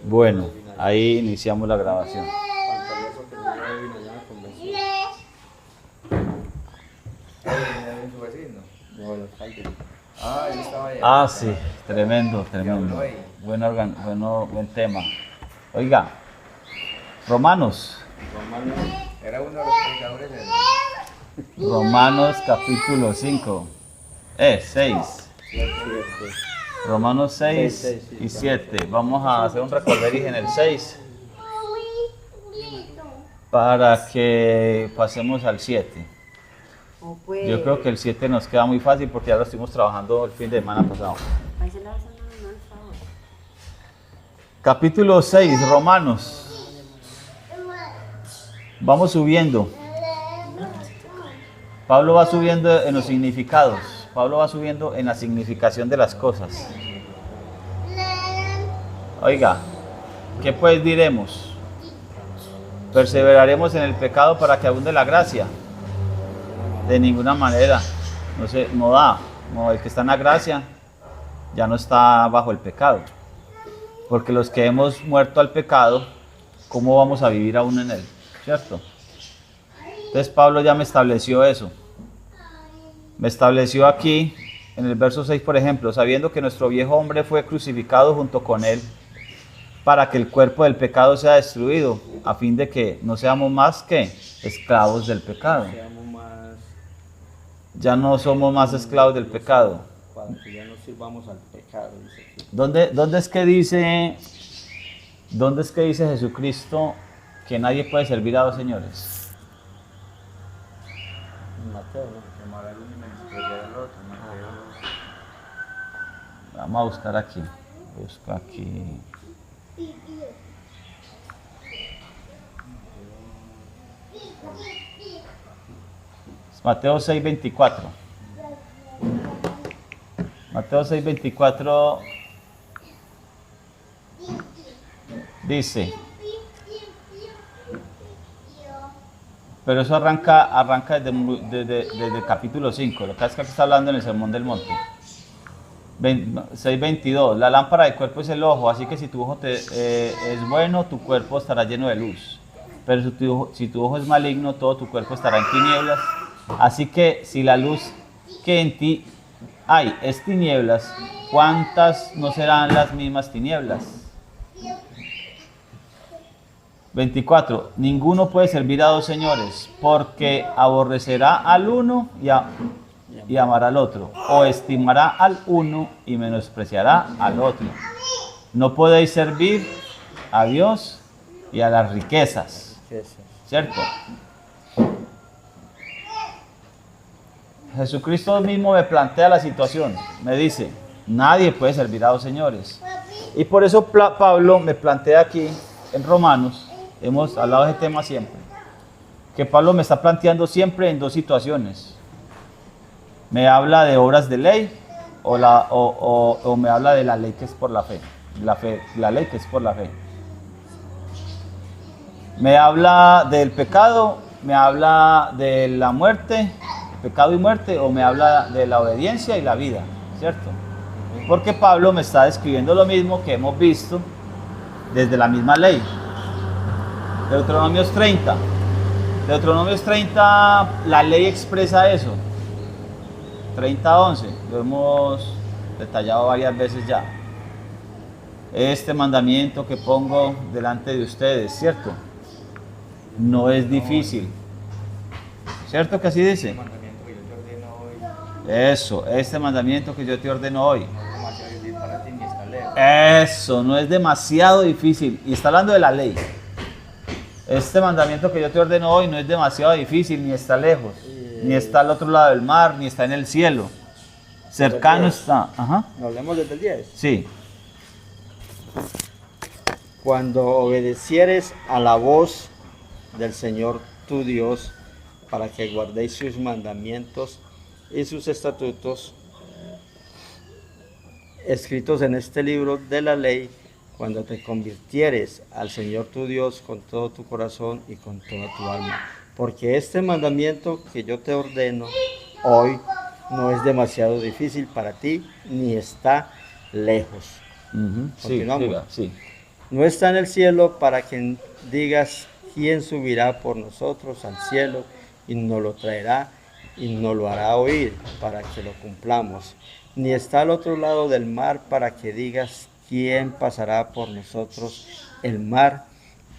Bueno, ahí iniciamos la grabación. Ah, sí, tremendo, tremendo. Buen tema. Oiga, Romanos. Era uno de los predicadores del... Romanos capítulo 5. 6. Romanos 6 y 7. Vamos a hacer un recorderis en el 6 para que pasemos al 7. Yo creo que el 7 nos queda muy fácil porque ya lo estuvimos trabajando el fin de semana pasado. Capítulo 6, Romanos. Vamos subiendo. Pablo va subiendo en los significados. Pablo va subiendo en la significación de las cosas. Oiga, ¿qué pues diremos? ¿Perseveraremos en el pecado para que abunde la gracia? De ninguna manera. No da. No, el que está en la gracia ya no está bajo el pecado. Porque los que hemos muerto al pecado, ¿cómo vamos a vivir aún en él? ¿Cierto? Entonces Pablo ya me estableció eso. Me estableció aquí, en el verso 6, por ejemplo, sabiendo que nuestro viejo hombre fue crucificado junto con él, para que el cuerpo del pecado sea destruido, a fin de que no seamos más que esclavos del pecado. Ya no somos más esclavos del pecado. Cuando ya no sirvamos al pecado, dice aquí. ¿Dónde es que dice Jesucristo que nadie puede servir a dos señores? Mateo, ¿no? Llamar al uno y menospreciar al otro. Mateo. Vamos a buscar aquí. Busco aquí. Mateo 6:24. Mateo 6:24 dice, pero eso arranca desde el capítulo 5, lo que es que está hablando en el Sermón del Monte. 6:22, la lámpara del cuerpo es el ojo, así que si tu ojo es bueno, tu cuerpo estará lleno de luz. Pero si tu ojo es maligno, todo tu cuerpo estará en tinieblas. Así que si la luz que en ti hay es tinieblas, ¿cuántas no serán las mismas tinieblas? 24. Ninguno puede servir a dos señores, porque aborrecerá al uno y amará al otro, o estimará al uno y menospreciará al otro. No podéis servir a Dios y a las riquezas, ¿cierto? Jesucristo mismo me plantea la situación, me dice, nadie puede servir a dos señores. Y por eso Pablo me plantea aquí en Romanos, hemos hablado de ese tema siempre, que Pablo me está planteando siempre en dos situaciones. Me habla de obras de ley o me habla de la ley que es por la fe. La ley que es por la fe. Me habla del pecado, me habla de la muerte, pecado y muerte, o me habla de la obediencia y la vida, ¿cierto? Porque Pablo me está describiendo lo mismo que hemos visto desde la misma ley. Deuteronomios 30. Deuteronomios 30, la ley expresa eso. 30:11, lo hemos detallado varias veces ya. Este mandamiento que pongo delante de ustedes, ¿cierto? No es difícil. ¿Cierto que así dice? Eso, este mandamiento que yo te ordeno hoy. Eso, no es demasiado difícil. Y está hablando de la ley. Este mandamiento que yo te ordeno hoy no es demasiado difícil, ni está lejos, ni está al otro lado del mar, ni está en el cielo. Cercano está. Ajá. Hablemos desde el 10. Sí. Cuando obedecieres a la voz del Señor tu Dios, para que guardéis sus mandamientos y sus estatutos, escritos en este libro de la ley, cuando te convirtieres al Señor tu Dios con todo tu corazón y con toda tu alma. Porque este mandamiento que yo te ordeno hoy no es demasiado difícil para ti, ni está lejos. Sí, Continuamos. diga, sí. No está en el cielo para que digas quién subirá por nosotros al cielo y nos lo traerá y nos lo hará oír para que lo cumplamos. Ni está al otro lado del mar para que digas quién pasará por nosotros el mar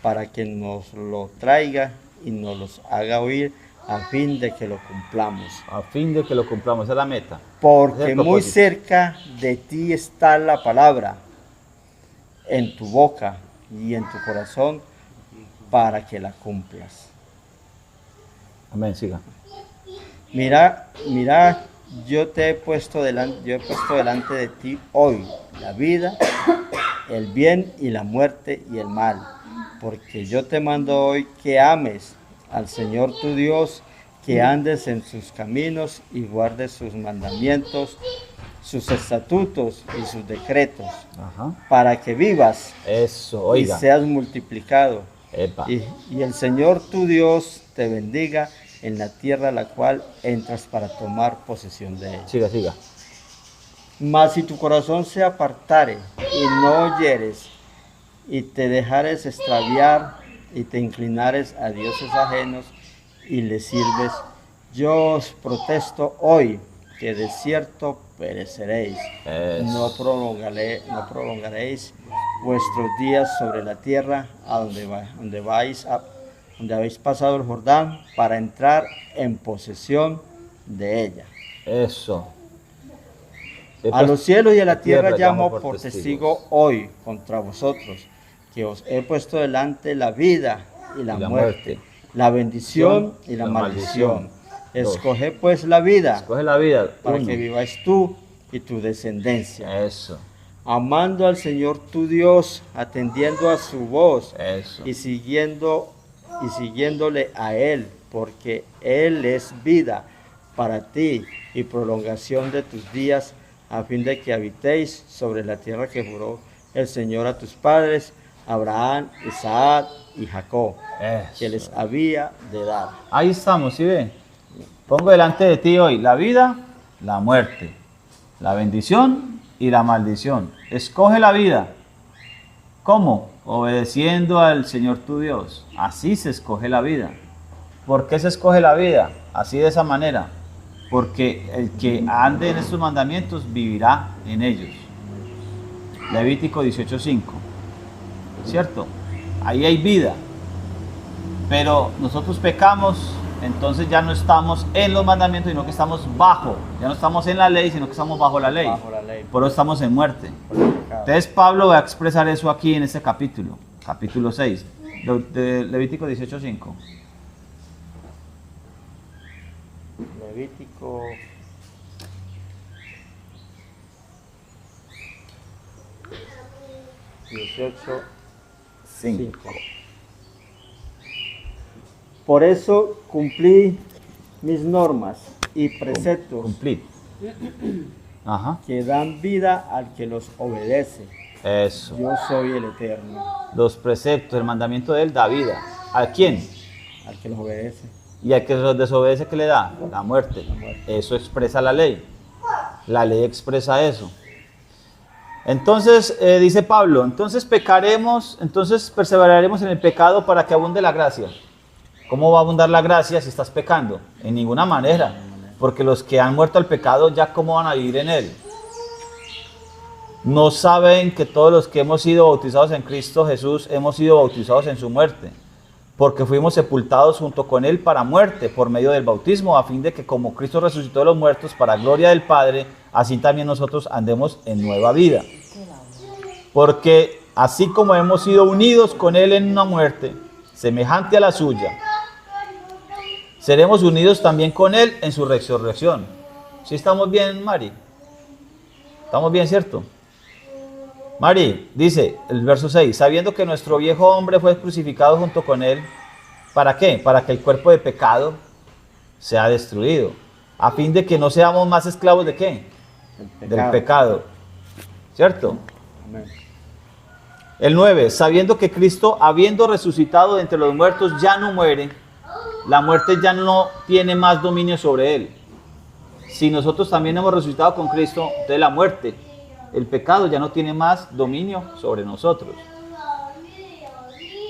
para que nos lo traiga y nos los haga oír a fin de que lo cumplamos. A fin de que lo cumplamos, esa es la meta. Ese es Porque el muy propósito. cerca de ti está la palabra, en tu boca y en tu corazón, para que la cumplas. Amén, siga. Mira, yo he puesto delante de ti hoy la vida, el bien y la muerte y el mal, porque yo te mando hoy que ames al Señor tu Dios, que andes en sus caminos y guardes sus mandamientos, sus estatutos y sus decretos, Ajá. para que vivas Eso, y oiga. seas multiplicado. Epa. Y el Señor tu Dios te bendiga en la tierra a la cual entras para tomar posesión de ella. Siga, siga. Mas si tu corazón se apartare y no oyeres y te dejares extraviar y te inclinares a dioses ajenos y les sirves, yo os protesto hoy que de cierto pereceréis. Eso. No prolongaréis vuestros días sobre la tierra a donde habéis pasado el Jordán para entrar en posesión de ella. Eso. A los cielos y a la tierra llamo por por testigos. testigo hoy contra vosotros, que os he puesto delante la vida y la muerte, la bendición y la maldición. Escoge pues la vida Escoge la vida. para Uno. que viváis tú y tu descendencia, Eso. amando al Señor tu Dios, atendiendo a su voz Eso. y siguiéndole a Él, porque Él es vida para ti y prolongación de tus días, a fin de que habitéis sobre la tierra que juró el Señor a tus padres, Abraham, Isaac y Jacob, que Eso. les había de dar. Ahí estamos, ¿sí ve? Pongo delante de ti hoy la vida, la muerte, la bendición y la maldición. Escoge la vida. ¿Cómo? Obedeciendo al Señor tu Dios. Así se escoge la vida. ¿Por qué se escoge la vida? Así de esa manera. Porque el que ande en estos mandamientos vivirá en ellos. Levítico 18:5. ¿Cierto? Ahí hay vida. Pero nosotros pecamos, entonces ya no estamos en los mandamientos, sino que estamos bajo. Ya no estamos en la ley, sino que estamos bajo la ley. Bajo la ley. Por eso estamos en muerte. Por el pecado. Entonces Pablo va a expresar eso aquí en este capítulo, capítulo 6, de Levítico 18:5. Levítico 18:5. Por eso cumplí mis normas y preceptos Cumplir. Ajá. que dan vida al que los obedece. Eso. Yo soy el Eterno, Los preceptos, el mandamiento de él da vida. ¿A quién? al que los obedece. Y al que los desobedece, ¿qué le da? La muerte. Eso expresa la ley. La ley expresa eso. Entonces, dice Pablo, entonces pecaremos, entonces perseveraremos en el pecado para que abunde la gracia. ¿Cómo va a abundar la gracia si estás pecando? En ninguna manera. Porque los que han muerto al pecado, ¿ya cómo van a vivir en él? No saben que todos los que hemos sido bautizados en Cristo Jesús, hemos sido bautizados en su muerte. Porque fuimos sepultados junto con él para muerte por medio del bautismo, a fin de que como Cristo resucitó de los muertos para gloria del Padre, así también nosotros andemos en nueva vida. Porque así como hemos sido unidos con él en una muerte semejante a la suya, seremos unidos también con él en su resurrección. ¿Sí estamos bien, Mari? ¿Estamos bien, cierto? Mari, dice el verso 6, sabiendo que nuestro viejo hombre fue crucificado junto con él, ¿para qué? Para que el cuerpo de pecado sea destruido, a fin de que no seamos más esclavos de qué? Del pecado, ¿cierto? Amén. El 9, sabiendo que Cristo, habiendo resucitado de entre los muertos, ya no muere, la muerte ya no tiene más dominio sobre él. Si nosotros también hemos resucitado con Cristo, entonces la muerte, el pecado ya no tiene más dominio sobre nosotros.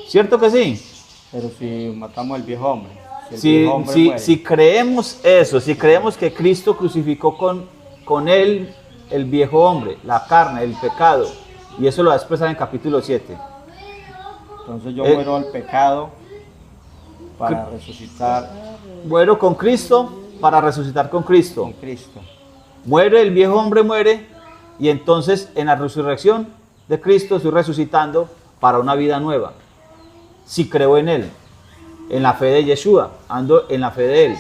¿Cierto que sí? Pero si matamos al viejo hombre, si el Si, viejo hombre si, muere, si creemos eso, si creemos que Cristo crucificó con él el viejo hombre, la carne, el pecado, y eso lo va a expresar en capítulo 7. entonces yo muero al pecado para resucitar Muero con Cristo para resucitar con Cristo. con Cristo. Muere, el viejo hombre muere, y entonces en la resurrección de Cristo estoy resucitando para una vida nueva. Si creo en Él, en la fe de Yeshua, ando en la fe de Él.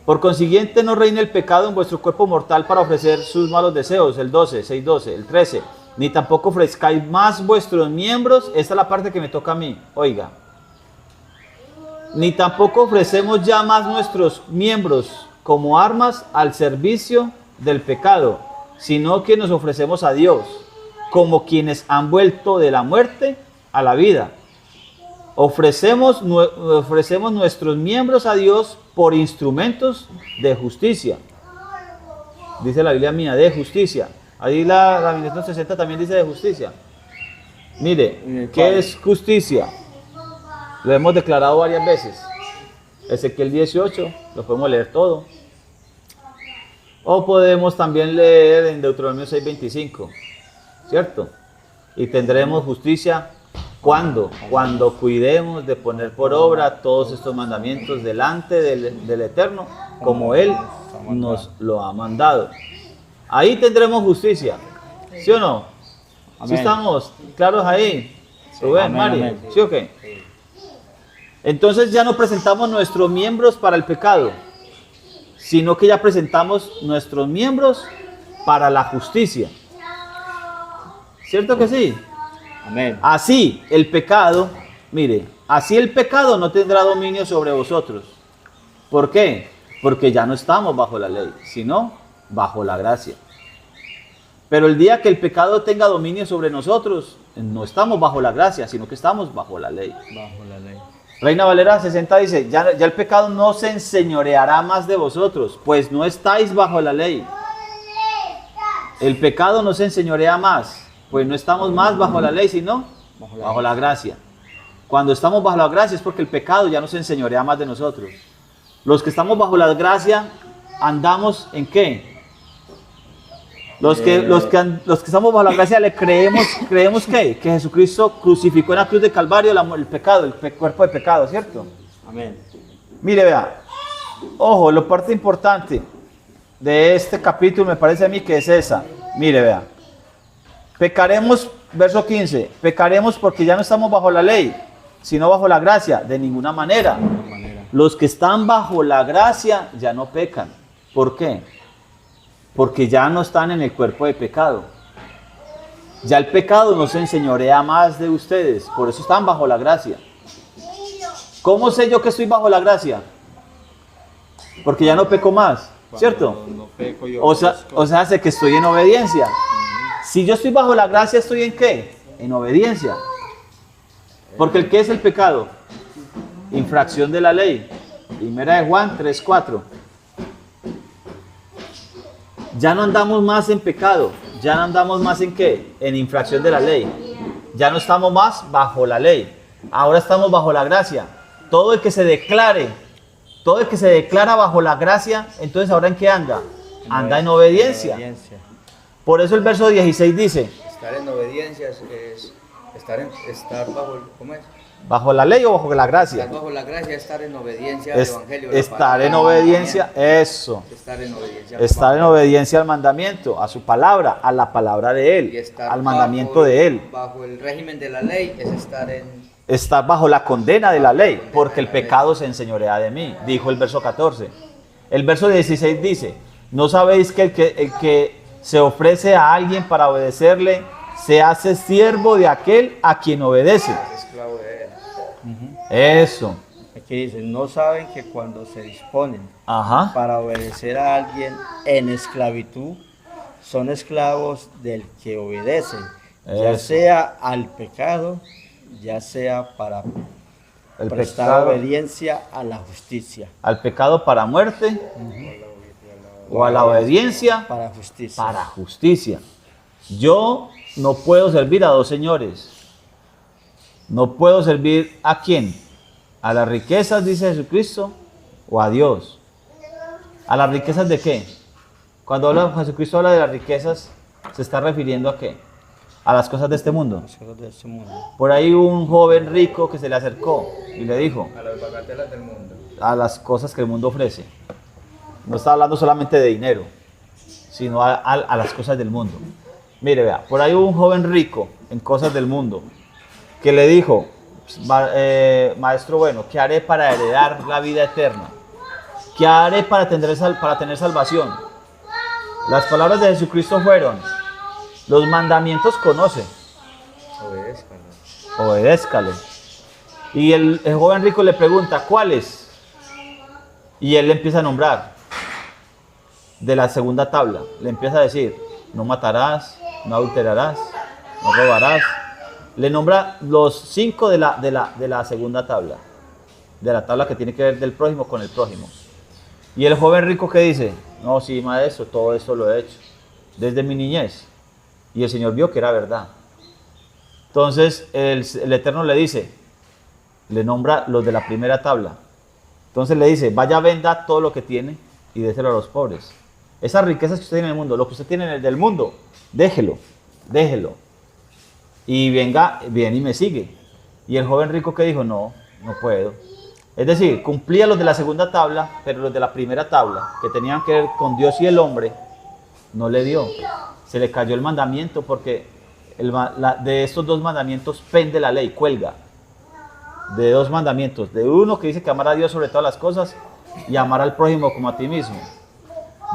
Por consiguiente, no reine el pecado en vuestro cuerpo mortal para ofrecer sus malos deseos, el 12, 6:12, el 13. Ni tampoco ofrezcáis más vuestros miembros, esta es la parte que me toca a mí, oiga. Ni tampoco ofrecemos ya más nuestros miembros como armas al servicio del pecado, sino que nos ofrecemos a Dios, como quienes han vuelto de la muerte a la vida. Ofrecemos nuestros miembros a Dios por instrumentos de justicia. Dice la Biblia mía, de justicia. Ahí la 1960 también dice de justicia. Mire, ¿qué es justicia? Lo hemos declarado varias veces. Ezequiel 18, lo podemos leer todo. O podemos también leer en Deuteronomio 6:25, ¿cierto? Y tendremos justicia. ¿Cuándo? Cuando cuidemos de poner por obra todos estos mandamientos delante del Eterno, como Él nos lo ha mandado. Ahí tendremos justicia. ¿Sí o no? Amén. ¿Sí estamos claros ahí? Sí, Rubén, amén, Mari, amén. ¿sí o qué? Entonces ya no presentamos nuestros miembros para el pecado, sino que ya presentamos nuestros miembros para la justicia. ¿Cierto que sí? Amén. Así el pecado, mire, así el pecado no tendrá dominio sobre vosotros. ¿Por qué? Porque ya no estamos bajo la ley, sino bajo la gracia. Pero el día que el pecado tenga dominio sobre nosotros, no estamos bajo la gracia, sino que estamos bajo la ley. Bajo la ley. Reina Valera 60 dice, ya el pecado no se enseñoreará más de vosotros, pues no estáis bajo la ley. El pecado no se enseñorea más, pues no estamos más bajo la ley, sino bajo la gracia. Cuando estamos bajo la gracia es porque el pecado ya no se enseñorea más de nosotros. Los que estamos bajo la gracia, ¿andamos en qué? Los que estamos bajo la gracia le creemos ¿qué? Que Jesucristo crucificó en la cruz de Calvario el pecado, el cuerpo de pecado, ¿cierto? Amén. Mire, vea, ojo, la parte importante de este capítulo me parece a mí que es esa. Mire, vea, pecaremos, verso 15, pecaremos porque ya no estamos bajo la ley, sino bajo la gracia, de ninguna manera. Los que están bajo la gracia ya no pecan. ¿Por qué? Porque ya no están en el cuerpo de pecado. Ya el pecado no se enseñorea más de ustedes, por eso están bajo la gracia. ¿Cómo sé yo que estoy bajo la gracia? Porque ya no peco más, ¿cierto? No peco, yo O sea, sé que estoy en obediencia. Si yo estoy bajo la gracia, ¿estoy en qué? En obediencia. Porque ¿el qué es el pecado? Infracción de la ley. Primera de Juan 3:4. Ya no andamos más en pecado. Ya no andamos más en qué? En infracción de la ley. Ya no estamos más bajo la ley. Ahora estamos bajo la gracia. Todo el que se declara bajo la gracia, entonces ¿ahora en qué anda? Anda en obediencia. Por eso el verso 16 dice, Estar en obediencia es estar bajo, ¿cómo es? ¿bajo la ley o bajo la gracia? Estar bajo la gracia, estar en obediencia al Evangelio. Estar en obediencia, eso. Estar en obediencia. Estar en obediencia al mandamiento, a su palabra, a la palabra de Y Él, estar al mandamiento de Él. Bajo el régimen de la ley es estar en... Estar bajo la condena de la ley, porque el pecado se enseñorea de mí, dijo el verso 14. El verso 16 dice, ¿no sabéis que el que se ofrece a alguien para obedecerle, se hace siervo de aquel a quien obedece? Es esclavo de él. Eso. Aquí dice, no saben que cuando se disponen Ajá. para obedecer a alguien en esclavitud, son esclavos del que obedecen, ya Eso. sea al pecado, ya sea para El prestar pecado, obediencia a la justicia. al pecado para muerte o a la obediencia Para justicia. para justicia. Yo no puedo servir a dos señores. No puedo servir ¿a quién? ¿A las riquezas, dice Jesucristo, o a Dios? ¿A las riquezas de qué? Cuando Jesucristo habla de las riquezas, ¿se está refiriendo a qué? A las cosas de este mundo. Las cosas de este mundo. Por ahí un joven rico que se le acercó y le dijo, A las bagatelas del mundo. a las cosas que el mundo ofrece. No está hablando solamente de dinero, sino a las cosas del mundo. Mire, vea, por ahí hubo un joven rico en cosas del mundo que le dijo, maestro bueno, ¿qué haré para heredar la vida eterna? ¿Qué haré para tener salvación? Las palabras de Jesucristo fueron, los mandamientos conoce, Obedezcan. obedézcalo. Y el joven rico le pregunta, ¿cuáles? Y él le empieza a nombrar de la segunda tabla. Le empieza a decir, no matarás, no adulterarás, no robarás. Le nombra los 5 de la segunda tabla. De la tabla que tiene que ver del prójimo con el prójimo. Y el joven rico que dice, no, sí, maestro, todo esto lo he hecho desde mi niñez. Y el Señor vio que era verdad. Entonces el Eterno le dice, le nombra los de la primera tabla. Entonces le dice, vaya, venda todo lo que tiene y déselo a los pobres. Esas riquezas que usted tiene en el mundo, lo que usted tiene en el del mundo, déjelo. Y venga, viene y me sigue. Y el joven rico que dijo, no puedo. Es decir, cumplía los de la segunda tabla, pero los de la primera tabla, que tenían que ver con Dios y el hombre, no le dio. Se le cayó el mandamiento porque de estos 2 mandamientos pende la ley, cuelga. De 2 mandamientos. De uno que dice que amar a Dios sobre todas las cosas y amar al prójimo como a ti mismo.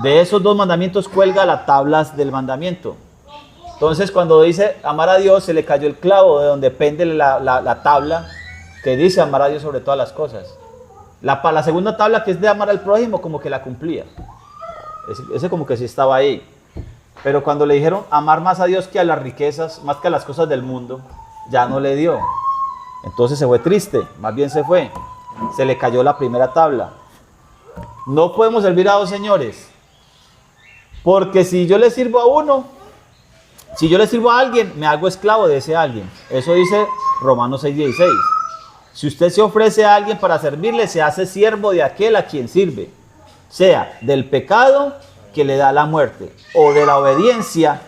De esos 2 mandamientos cuelga las tablas del mandamiento. Entonces cuando dice amar a Dios, se le cayó el clavo de donde pende la tabla que dice amar a Dios sobre todas las cosas. La segunda tabla, que es de amar al prójimo, como que la cumplía. Ese como que sí estaba ahí. Pero cuando le dijeron amar más a Dios que a las riquezas, más que a las cosas del mundo, ya no le dio. Entonces se fue triste, más bien se fue. Se le cayó la primera tabla. No podemos servir a 2 señores. Porque si yo le sirvo a uno, si yo le sirvo a alguien, me hago esclavo de ese alguien. Eso dice Romanos 6:16. Si usted se ofrece a alguien para servirle, se hace siervo de aquel a quien sirve. Sea del pecado que le da la muerte, o de la obediencia.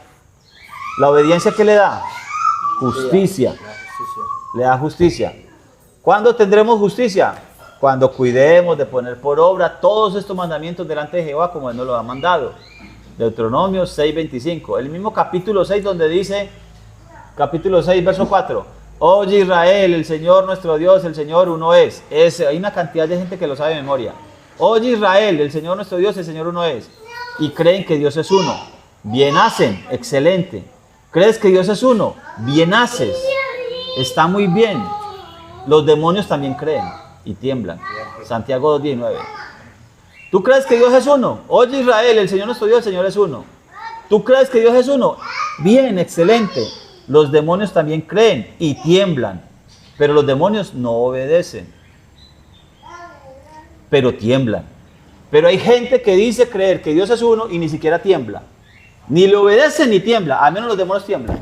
¿La obediencia qué le da? Justicia. Le da justicia. ¿Cuándo tendremos justicia? Cuando cuidemos de poner por obra todos estos mandamientos delante de Jehová, como Él nos lo ha mandado. Deuteronomio 6:25. El mismo capítulo 6 donde dice, capítulo 6, verso 4. Oye Israel, el Señor nuestro Dios, el Señor uno es. Hay una cantidad de gente que lo sabe de memoria. Oye Israel, el Señor nuestro Dios, el Señor uno es. Y creen que Dios es uno. Bien hacen, excelente. ¿Crees que Dios es uno? Bien haces. Está muy bien. Los demonios también creen y tiemblan. Santiago 2:19. ¿Tú crees que Dios es uno? Oye Israel, el Señor nuestro Dios, el Señor es uno. ¿Tú crees que Dios es uno? Bien, excelente. Los demonios también creen y tiemblan. Pero los demonios no obedecen. Pero tiemblan. Pero hay gente que dice creer que Dios es uno y ni siquiera tiembla. Ni le obedece ni tiembla. Al menos los demonios tiemblan.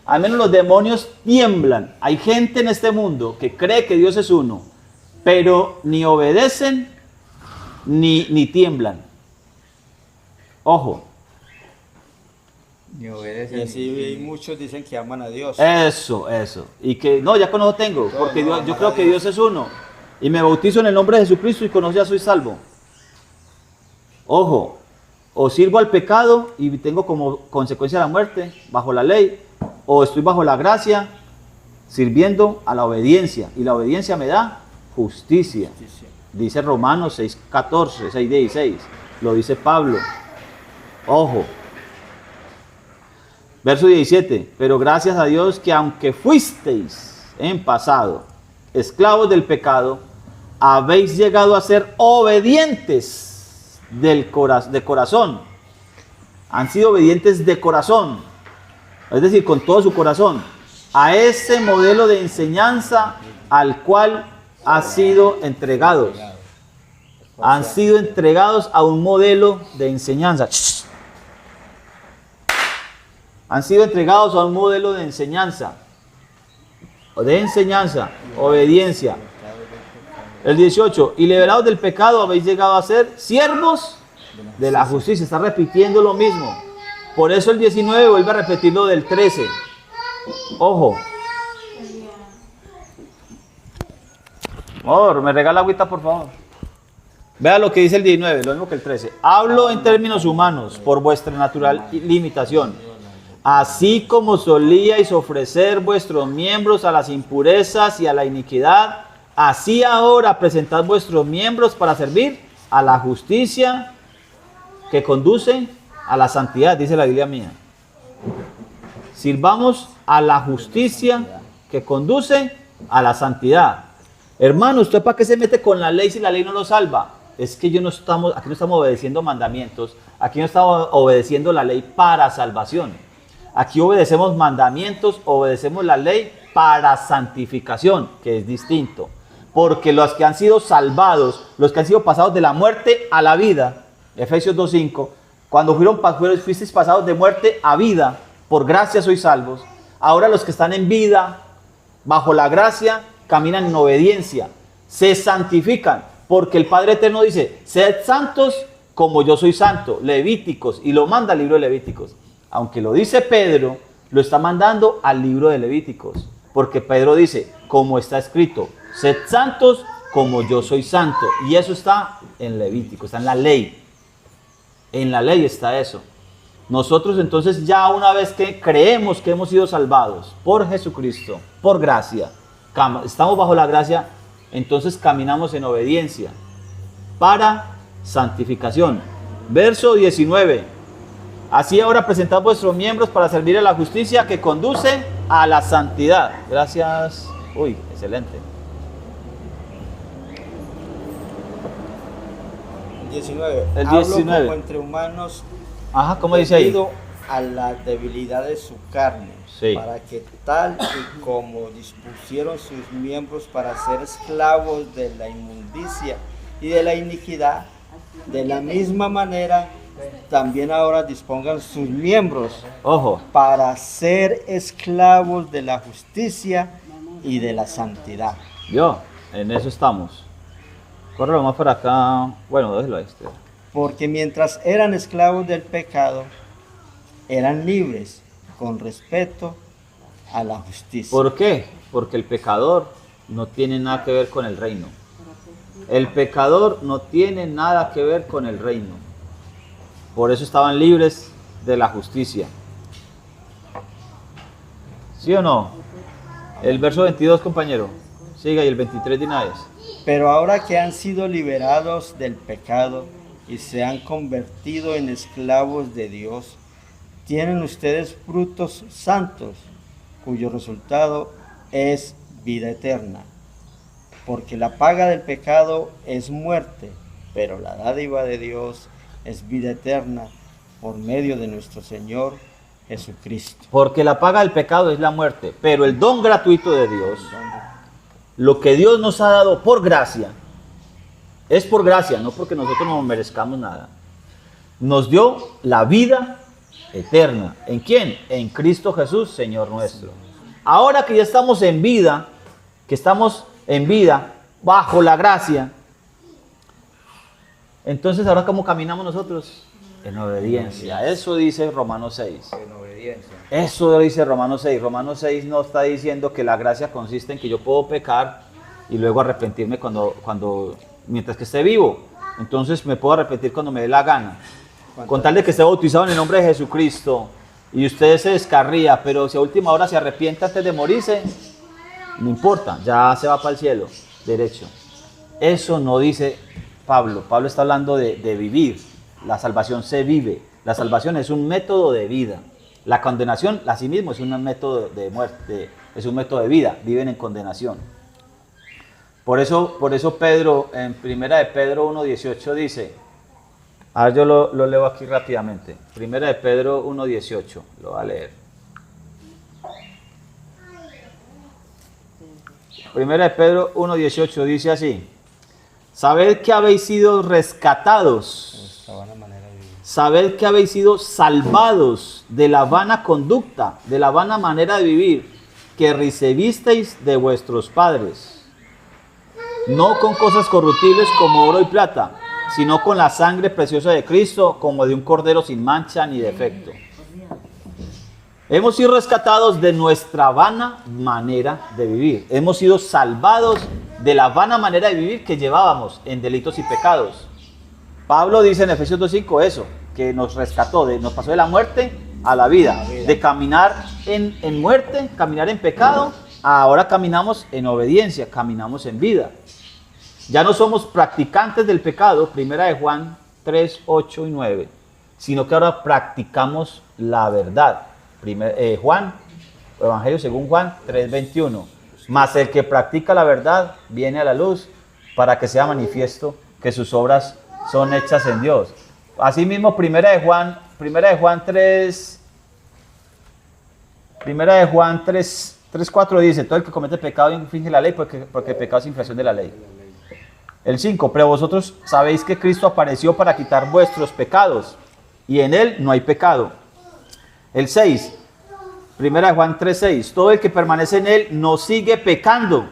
Al menos los demonios tiemblan. Hay gente en este mundo que cree que Dios es uno, pero ni obedecen ni tiemblan. Ojo. Ni obedecen. Y así muchos dicen que aman a Dios. Eso. Y que no, ya con eso tengo, porque yo creo que Dios es uno. Y me bautizo en el nombre de Jesucristo y con eso ya soy salvo. Ojo, o sirvo al pecado y tengo como consecuencia la muerte bajo la ley, o estoy bajo la gracia sirviendo a la obediencia, y la obediencia me da justicia. Dice Romanos 6:14, 6:16, lo dice Pablo. Ojo. Verso 17, pero gracias a Dios que aunque fuisteis en pasado esclavos del pecado, habéis llegado a ser obedientes de corazón. Han sido obedientes de corazón, es decir, con todo su corazón, a ese modelo de enseñanza al cual han sido entregados. Han sido entregados a un modelo de enseñanza. Han sido entregados a un modelo de enseñanza. de enseñanza, obediencia. El 18, y liberados del pecado habéis llegado a ser siervos de la justicia. Está repitiendo lo mismo. Por eso el 19 vuelve a repetir lo del 13. Ojo. Amor, me regala agüita, por favor. Vea lo que dice el 19, lo mismo que el 13. Hablo en términos humanos, por vuestra natural limitación. Así como solíais ofrecer vuestros miembros a las impurezas y a la iniquidad, así ahora presentad vuestros miembros para servir a la justicia que conduce a la santidad, dice la Biblia mía. Sirvamos a la justicia que conduce a la santidad. Hermano, ¿usted para qué se mete con la ley si la ley no lo salva? Es que aquí no estamos obedeciendo mandamientos, aquí no estamos obedeciendo la ley para salvación. Aquí obedecemos mandamientos, obedecemos la ley para santificación, que es distinto. Porque los que han sido salvados, los que han sido pasados de la muerte a la vida, Efesios 2:5, cuando fuisteis pasados de muerte a vida, por gracia sois salvos. Ahora los que están en vida, bajo la gracia, caminan en obediencia, se santifican, porque el Padre Eterno dice, sed santos como yo soy santo, Levíticos, y lo manda al libro de Levíticos. Aunque lo dice Pedro, lo está mandando al libro de Levíticos, porque Pedro dice, como está escrito, sed santos como yo soy santo, y eso está en Levítico, está en la ley. En la ley está eso. Nosotros entonces ya una vez que creemos que hemos sido salvados por Jesucristo, por gracia, estamos bajo la gracia, entonces caminamos en obediencia para santificación. Verso 19. Así ahora presentad vuestros miembros para servir a la justicia que conduce a la santidad. Gracias. Uy, excelente. 19. El Hablo 19. como entre humanos. Ajá, ¿cómo dice ahí? Debido a la debilidad de su carne, Sí. para que tal y como dispusieron sus miembros para ser esclavos de la inmundicia y de la iniquidad, de la misma manera también ahora dispongan sus miembros Ojo, para ser esclavos de la justicia y de la santidad. yo, en eso estamos. Córrelo más para acá. Bueno, déjelo ahí. Porque mientras eran esclavos del pecado, eran libres con respeto a la justicia. ¿Por qué? Porque el pecador no tiene nada que ver con el reino. El pecador no tiene nada que ver con el reino. Por eso estaban libres de la justicia. ¿Sí o no? El verso 22, compañero. Siga, y el 23 de una vez. Pero ahora que han sido liberados del pecado y se han convertido en esclavos de Dios, tienen ustedes frutos santos, cuyo resultado es vida eterna. Porque la paga del pecado es muerte, pero la dádiva de Dios es vida eterna por medio de nuestro Señor Jesucristo. Porque la paga del pecado es la muerte, pero el don gratuito de Dios, lo que Dios nos ha dado por gracia, es por gracia, no porque nosotros no merezcamos nada. Nos dio la vida eterna. ¿En quién? En Cristo Jesús, Señor nuestro. Ahora que ya estamos en vida, bajo la gracia, entonces ahora ¿cómo caminamos nosotros? En obediencia. Eso dice Romanos 6. En obediencia. Eso dice Romanos 6. Romanos 6 no está diciendo que la gracia consiste en que yo puedo pecar y luego arrepentirme mientras que esté vivo. Entonces me puedo arrepentir cuando me dé la gana. Con tal de que esté bautizado en el nombre de Jesucristo y usted se descarría, pero si a última hora se arrepiente antes de morirse, no importa, ya se va para el cielo, derecho. Eso no dice Pablo. Pablo está hablando de vivir. La salvación se vive. La salvación es un método de vida. La condenación, asimismo, es un método de muerte, es un método de vida. Viven en condenación. Por eso Pedro, en 1 de Pedro 1.18 dice, yo lo leo aquí rápidamente. 1 de Pedro 1.18, lo va a leer. 1 de Pedro 1.18 dice así, sabed que habéis sido rescatados, sabed que habéis sido salvados de la vana conducta, de la vana manera de vivir, que recibisteis de vuestros padres, no con cosas corruptibles como oro y plata, sino con la sangre preciosa de Cristo, como de un cordero sin mancha ni defecto. Hemos sido rescatados de nuestra vana manera de vivir. Hemos sido salvados de la vana manera de vivir que llevábamos en delitos y pecados. Pablo dice en Efesios 2:5 eso, que nos rescató, nos pasó de la muerte a la vida, de caminar en muerte, caminar en pecado, ahora caminamos en obediencia, caminamos en vida. Ya no somos practicantes del pecado, primera de Juan 3, 8 y 9, sino que ahora practicamos la verdad. Evangelio según Juan 3:21. Mas el que practica la verdad viene a la luz para que sea manifiesto que sus obras son hechas en Dios. Asimismo, primera de Juan 3:4 dice: todo el que comete pecado infringe la ley, porque el pecado es infracción de la ley. El 5, pero vosotros sabéis que Cristo apareció para quitar vuestros pecados, y en él no hay pecado. El 6, primera de Juan 3:6, todo el que permanece en él no sigue pecando.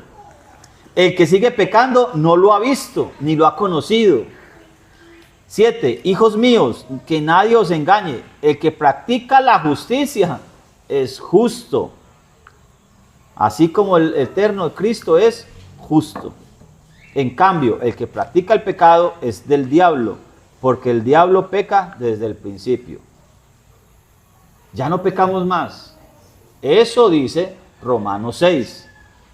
El que sigue pecando no lo ha visto, ni lo ha conocido. 7, hijos míos, que nadie os engañe. El que practica la justicia es justo, así como el eterno Cristo es justo. En cambio, el que practica el pecado es del diablo, porque el diablo peca desde el principio. Ya no pecamos más. Eso dice Romanos 6.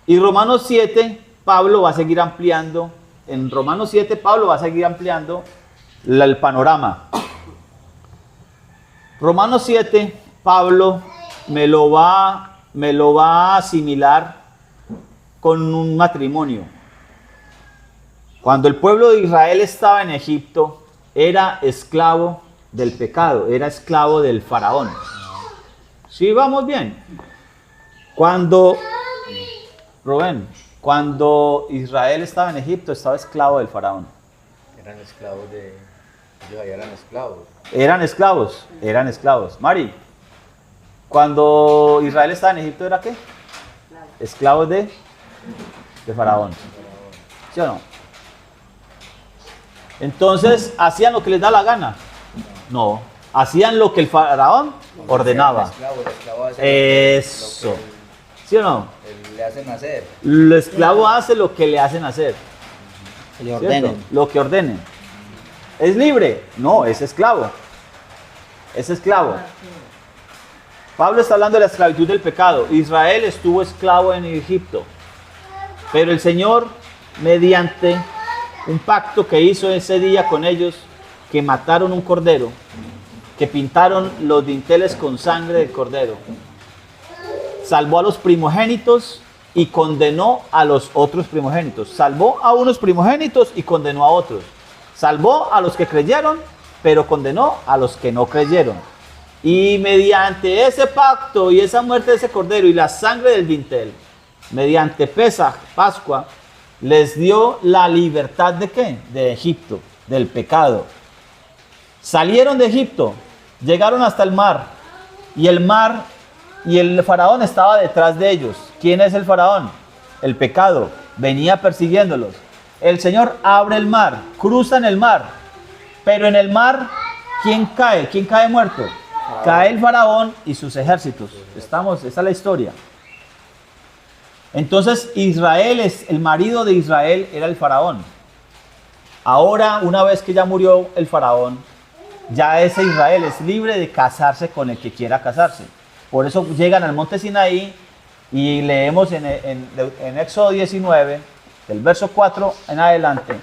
Y Romanos 7, Pablo va a seguir ampliando. En Romanos 7, Pablo va a seguir ampliando el panorama. Romanos 7, Pablo me lo va a asimilar con un matrimonio. Cuando el pueblo de Israel estaba en Egipto, era esclavo del pecado, era esclavo del faraón. ¿Sí vamos bien? Cuando Israel estaba en Egipto, estaba esclavo del faraón. Eran esclavos de... Ellos ahí eran esclavos. Eran esclavos. Mari, cuando Israel estaba en Egipto, ¿era qué? Esclavos de faraón. ¿Sí o no? Entonces, ¿hacían lo que les da la gana? No, hacían lo que el faraón ordenaba. Eso. ¿Sí o no? Le hacen hacer. El esclavo hace lo que le hacen hacer. Le ordenen. Lo que ordenen. ¿Es libre? No, es esclavo. Es esclavo. Pablo está hablando de la esclavitud del pecado. Israel estuvo esclavo en Egipto. Pero el Señor, mediante un pacto que hizo ese día con ellos, que mataron un cordero, que pintaron los dinteles con sangre del cordero, salvó a los primogénitos y condenó a los otros primogénitos. Salvó a unos primogénitos y condenó a otros. Salvó a los que creyeron, pero condenó a los que no creyeron. Y mediante ese pacto y esa muerte de ese cordero y la sangre del dintel, mediante Pesaj, Pascua, les dio la libertad ¿de qué? De Egipto, del pecado. Salieron de Egipto, llegaron hasta el mar, y el faraón estaba detrás de ellos. ¿Quién es el faraón? El pecado, venía persiguiéndolos. El Señor abre el mar, cruzan el mar, pero en el mar, ¿quién cae? ¿Quién cae muerto? Cae el faraón y sus ejércitos. Esa es la historia. Entonces el marido de Israel era el faraón. Ahora, una vez que ya murió el faraón, ya ese Israel es libre de casarse con el que quiera casarse. Por eso llegan al monte Sinaí y leemos en Éxodo 19, del verso 4 en adelante,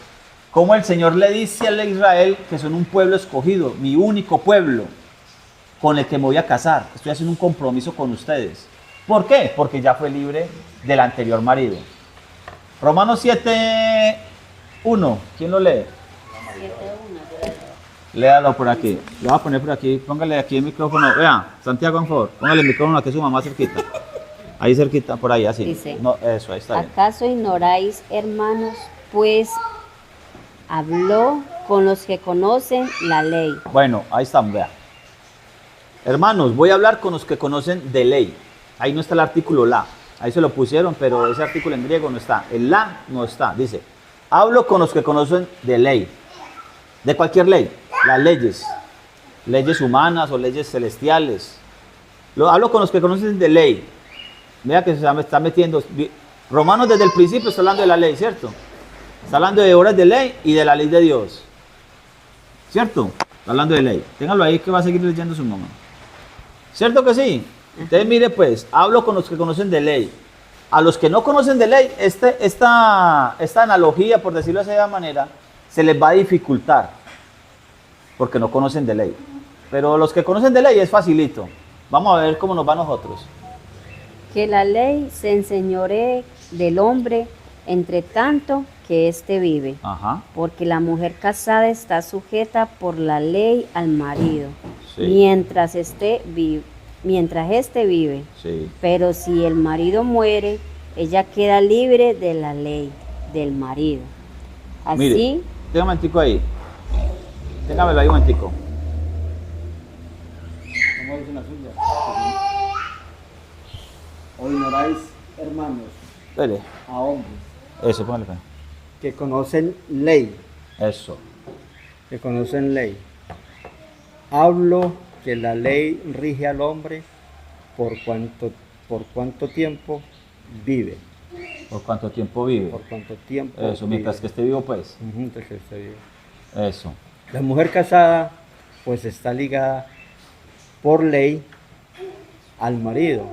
cómo el Señor le dice a Israel que son un pueblo escogido, mi único pueblo, con el que me voy a casar. Estoy haciendo un compromiso con ustedes. ¿Por qué? Porque ya fue libre del anterior marido. Romanos 7:1. ¿Quién lo lee? 7:1. Léalo por aquí. Lo voy a poner por aquí. Póngale aquí el micrófono. Vea, Santiago, por favor. Póngale el micrófono aquí a su mamá cerquita. Ahí cerquita, por ahí, así. Dice, no, eso, ahí está bien. ¿Acaso ignoráis, hermanos, pues habló con los que conocen la ley? Bueno, ahí están, vea. Hermanos, voy a hablar con los que conocen de ley. Ahí no está el artículo la. Ahí se lo pusieron, pero ese artículo en griego no está. El la no está. Dice, hablo con los que conocen de ley. De cualquier ley. Las leyes. Leyes humanas o leyes celestiales. Hablo con los que conocen de ley. Vea que se está metiendo. Romanos desde el principio está hablando de la ley, ¿cierto? Está hablando de obras de ley y de la ley de Dios. ¿Cierto? Está hablando de ley. Téngalo ahí que va a seguir leyendo su mamá. ¿Cierto que sí? Entonces mire pues, hablo con los que conocen de ley. A los que no conocen de ley, esta analogía, por decirlo de esa manera, se les va a dificultar. Porque no conocen de ley. Pero los que conocen de ley es facilito. Vamos a ver cómo nos va a nosotros. Que la ley se enseñoree del hombre entre tanto que éste vive. Ajá. Porque la mujer casada está sujeta por la ley al marido, Sí. mientras éste vive. Sí. Pero si el marido muere, ella queda libre de la ley del marido. Así, Mire, tenga un momentico ahí. Téngamelo ahí un momentico. ¿Cómo dice la suya? O ignoráis, hermanos, Espere. a hombres Eso, póngale acá. que conocen ley, Eso. Hablo que la ley rige al hombre por cuánto tiempo vive. ¿Por cuánto tiempo vive? Por cuánto tiempo Eso, mientras que vive. esté vivo, pues. Ujú, mientras que esté vivo. Eso. La mujer casada pues está ligada por ley al marido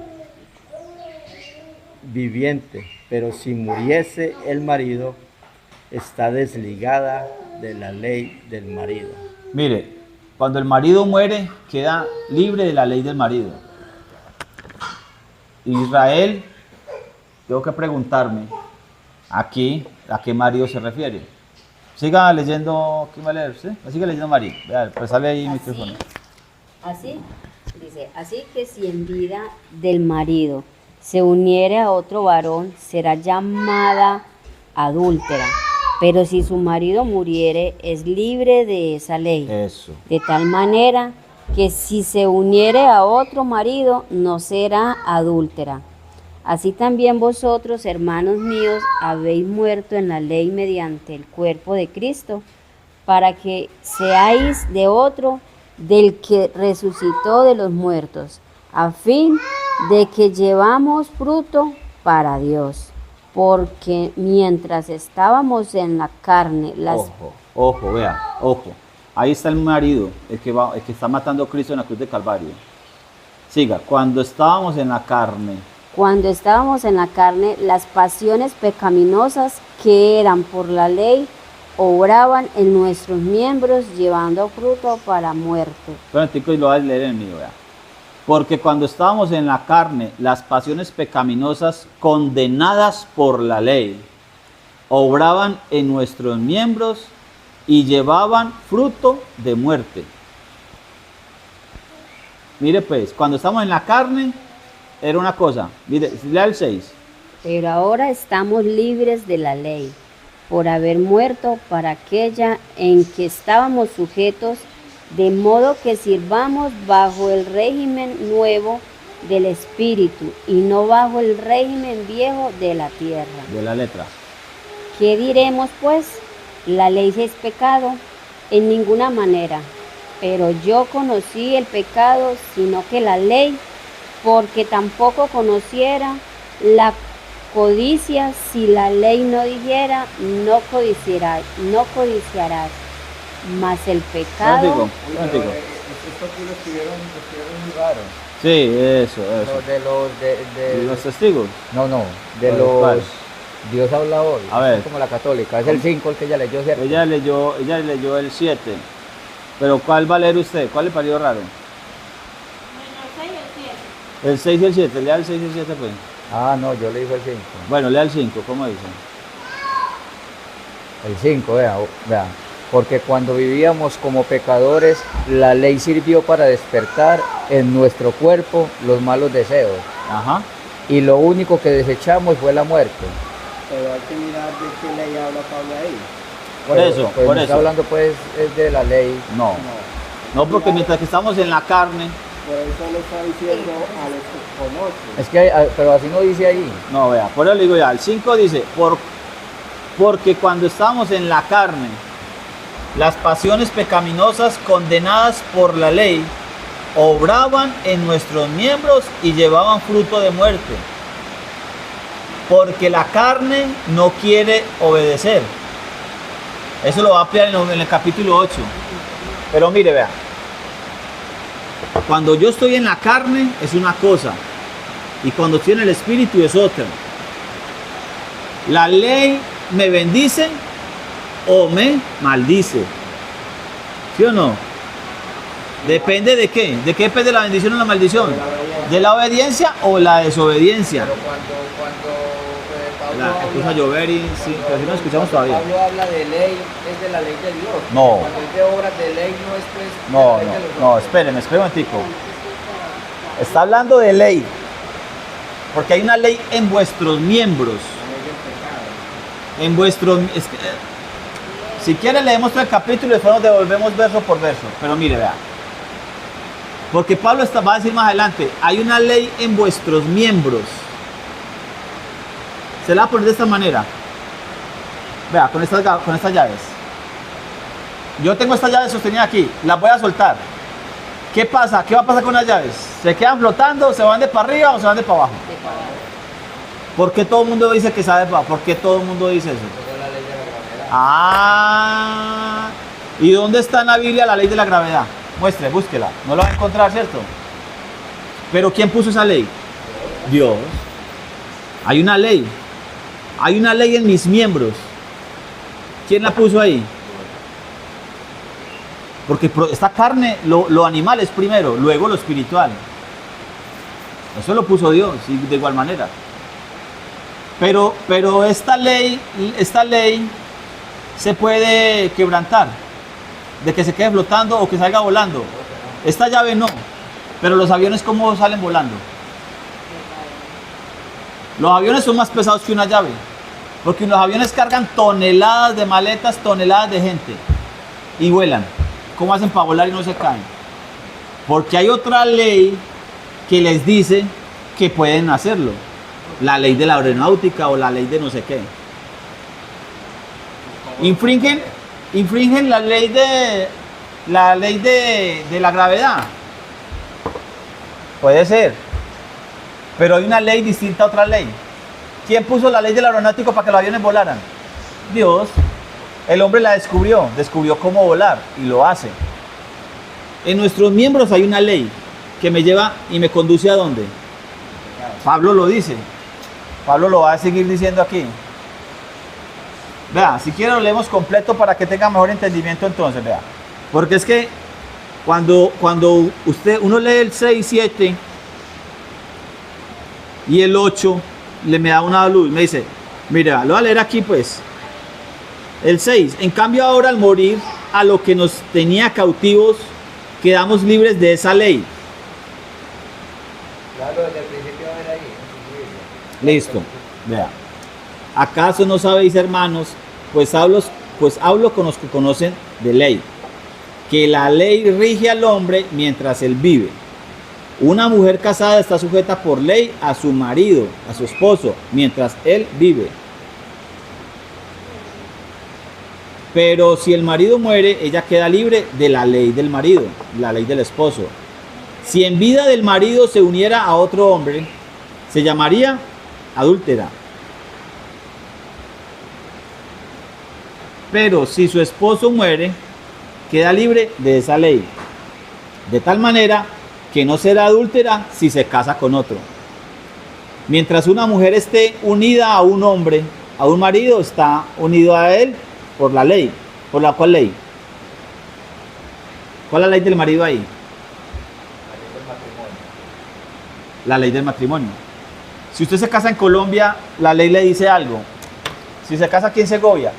viviente, pero si muriese el marido está desligada de la ley del marido. Mire, cuando el marido muere, queda libre de la ley del marido. Israel, tengo que preguntarme aquí a qué marido se refiere. Siga leyendo, ¿quién va a leer usted? Siga leyendo María. Vea, pues sale ahí el micrófono. así, dice, así que si en vida del marido se uniere a otro varón, será llamada adúltera. Pero si su marido muriere, es libre de esa ley. Eso. De tal manera que si se uniere a otro marido, no será adúltera. Así también vosotros, hermanos míos, habéis muerto en la ley mediante el cuerpo de Cristo, para que seáis de otro, del que resucitó de los muertos, a fin de que llevamos fruto para Dios. Porque mientras estábamos en la carne, Ojo, vea, ojo. Ahí está el marido, el que está matando a Cristo en la cruz de Calvario. Siga, cuando estábamos en la carne. Cuando estábamos en la carne, las pasiones pecaminosas que eran por la ley obraban en nuestros miembros, llevando fruto para muerte. Espérate, y lo vas a leer en el mío, vea. Porque cuando estábamos en la carne, las pasiones pecaminosas condenadas por la ley obraban en nuestros miembros y llevaban fruto de muerte. Mire pues, cuando estamos en la carne, era una cosa. Mire, lea el 6. Pero ahora estamos libres de la ley, por haber muerto para aquella en que estábamos sujetos, de modo que sirvamos bajo el régimen nuevo del Espíritu y no bajo el régimen viejo de la tierra. De la letra. ¿Qué diremos pues? ¿La ley es pecado? En ninguna manera. Pero yo conocí el pecado, sino que la ley, porque tampoco conociera la codicia si la ley no dijera, no codiciarás. Mas el pecado... Un momentico. Esto aquí lo escribieron muy raro. Sí, eso. ¿Los testigos? No, de ¿Cuál? los... ¿Cuál? Dios habla hoy. A ver. Es como la católica. Es el 5 el que ella leyó, ¿cierto? Ella leyó el 7. Pero ¿cuál va a leer usted? ¿Cuál le pareció raro? El 6 y el 7. Lea el 6 y el 7 pues. Ah, no, yo le dije el 5. Bueno, lea el 5, ¿cómo dice? El 5, vea. Porque cuando vivíamos como pecadores, la ley sirvió para despertar en nuestro cuerpo los malos deseos. Ajá. Y lo único que desechamos fue la muerte. Pero hay que mirar de qué ley habla Pablo ahí. Por Pero, eso, pues, por no eso. está hablando pues es de la ley. No, porque mientras que estamos en la carne, Por eso le está diciendo a los que conocen. Es que, pero así no dice ahí. No, vea, por eso le digo ya, el 5 dice, porque cuando estamos en la carne, las pasiones pecaminosas condenadas por la ley obraban en nuestros miembros y llevaban fruto de muerte. Porque la carne no quiere obedecer. Eso lo va a ampliar en el capítulo 8. Pero mire, vea. Cuando yo estoy en la carne es una cosa. Y cuando estoy en el espíritu es otra. La ley me bendice o me maldice. ¿Sí o no? Depende de qué. ¿De qué depende la bendición o la maldición? ¿De la obediencia o la desobediencia? Pero cuando Pablo Empieza a llover y sí, pero si no escuchamos todavía. Pablo habla de ley, es de la ley de Dios. No. Cuando es de obras de ley, no es pues. No, de la ley de los no, hombres. espérenme un momentico. Está hablando de ley. Porque hay una ley en vuestros miembros. En vuestros... si quieren leemos todo el capítulo y después nos devolvemos verso por verso. Pero mire, vea. Porque Pablo va a decir más adelante, hay una ley en vuestros miembros. Se la va a poner de esta manera. Vea, con estas llaves. Yo tengo estas llaves sostenidas aquí, las voy a soltar. ¿Qué pasa? ¿Qué va a pasar con las llaves? ¿Se quedan flotando? ¿Se van de para arriba o se van de para abajo? ¿Por qué todo el mundo dice que sabe para abajo? ¿Por qué todo el mundo dice eso? Ah, ¿y dónde está en la Biblia la ley de la gravedad? Muestre, búsquela. No la va a encontrar, ¿cierto? Pero ¿quién puso esa ley? Dios. Hay una ley. Hay una ley en mis miembros. ¿Quién la puso ahí? Porque esta carne, lo animal es primero, luego lo espiritual. Eso lo puso Dios, y de igual manera. Pero esta ley se puede quebrantar, de que se quede flotando o que salga volando. Esta llave no, pero los aviones, ¿cómo salen volando? Los aviones son más pesados que una llave, porque los aviones cargan toneladas de maletas, toneladas de gente, y vuelan. ¿Cómo hacen para volar y no se caen? Porque hay otra ley que les dice que pueden hacerlo. La ley de la aeronáutica o la ley de no sé qué. Infringen la ley de la gravedad. Puede ser. Pero hay una ley distinta a otra ley. ¿Quién puso la ley del aeronáutico para que los aviones volaran? Dios. El hombre la descubrió cómo volar y lo hace. En nuestros miembros hay una ley que me lleva y me conduce a ¿dónde? Pablo lo dice. Pablo lo va a seguir diciendo aquí. Vea, si quiere lo leemos completo para que tenga mejor entendimiento entonces, vea. Porque es que cuando uno lee el 6, 7 y el 8, me da una luz, me dice, mira, lo voy a leer aquí pues. El 6, en cambio ahora al morir a lo que nos tenía cautivos, quedamos libres de esa ley. Claro, desde el principio era ahí. Listo, vea. ¿Acaso no sabéis, hermanos? Pues hablo con los que conocen de ley, que la ley rige al hombre mientras él vive. Una mujer casada está sujeta por ley a su marido, a su esposo, mientras él vive. Pero si el marido muere, ella queda libre de la ley del marido, la ley del esposo. Si en vida del marido se uniera a otro hombre, se llamaría adúltera. Pero si su esposo muere, queda libre de esa ley. De tal manera que no será adúltera si se casa con otro. Mientras una mujer esté unida a un hombre, a un marido, está unido a él por la ley. ¿Por la cual ley? ¿Cuál es la ley del marido ahí? La ley del matrimonio. Si usted se casa en Colombia, la ley le dice algo. Si se casa aquí en Segovia.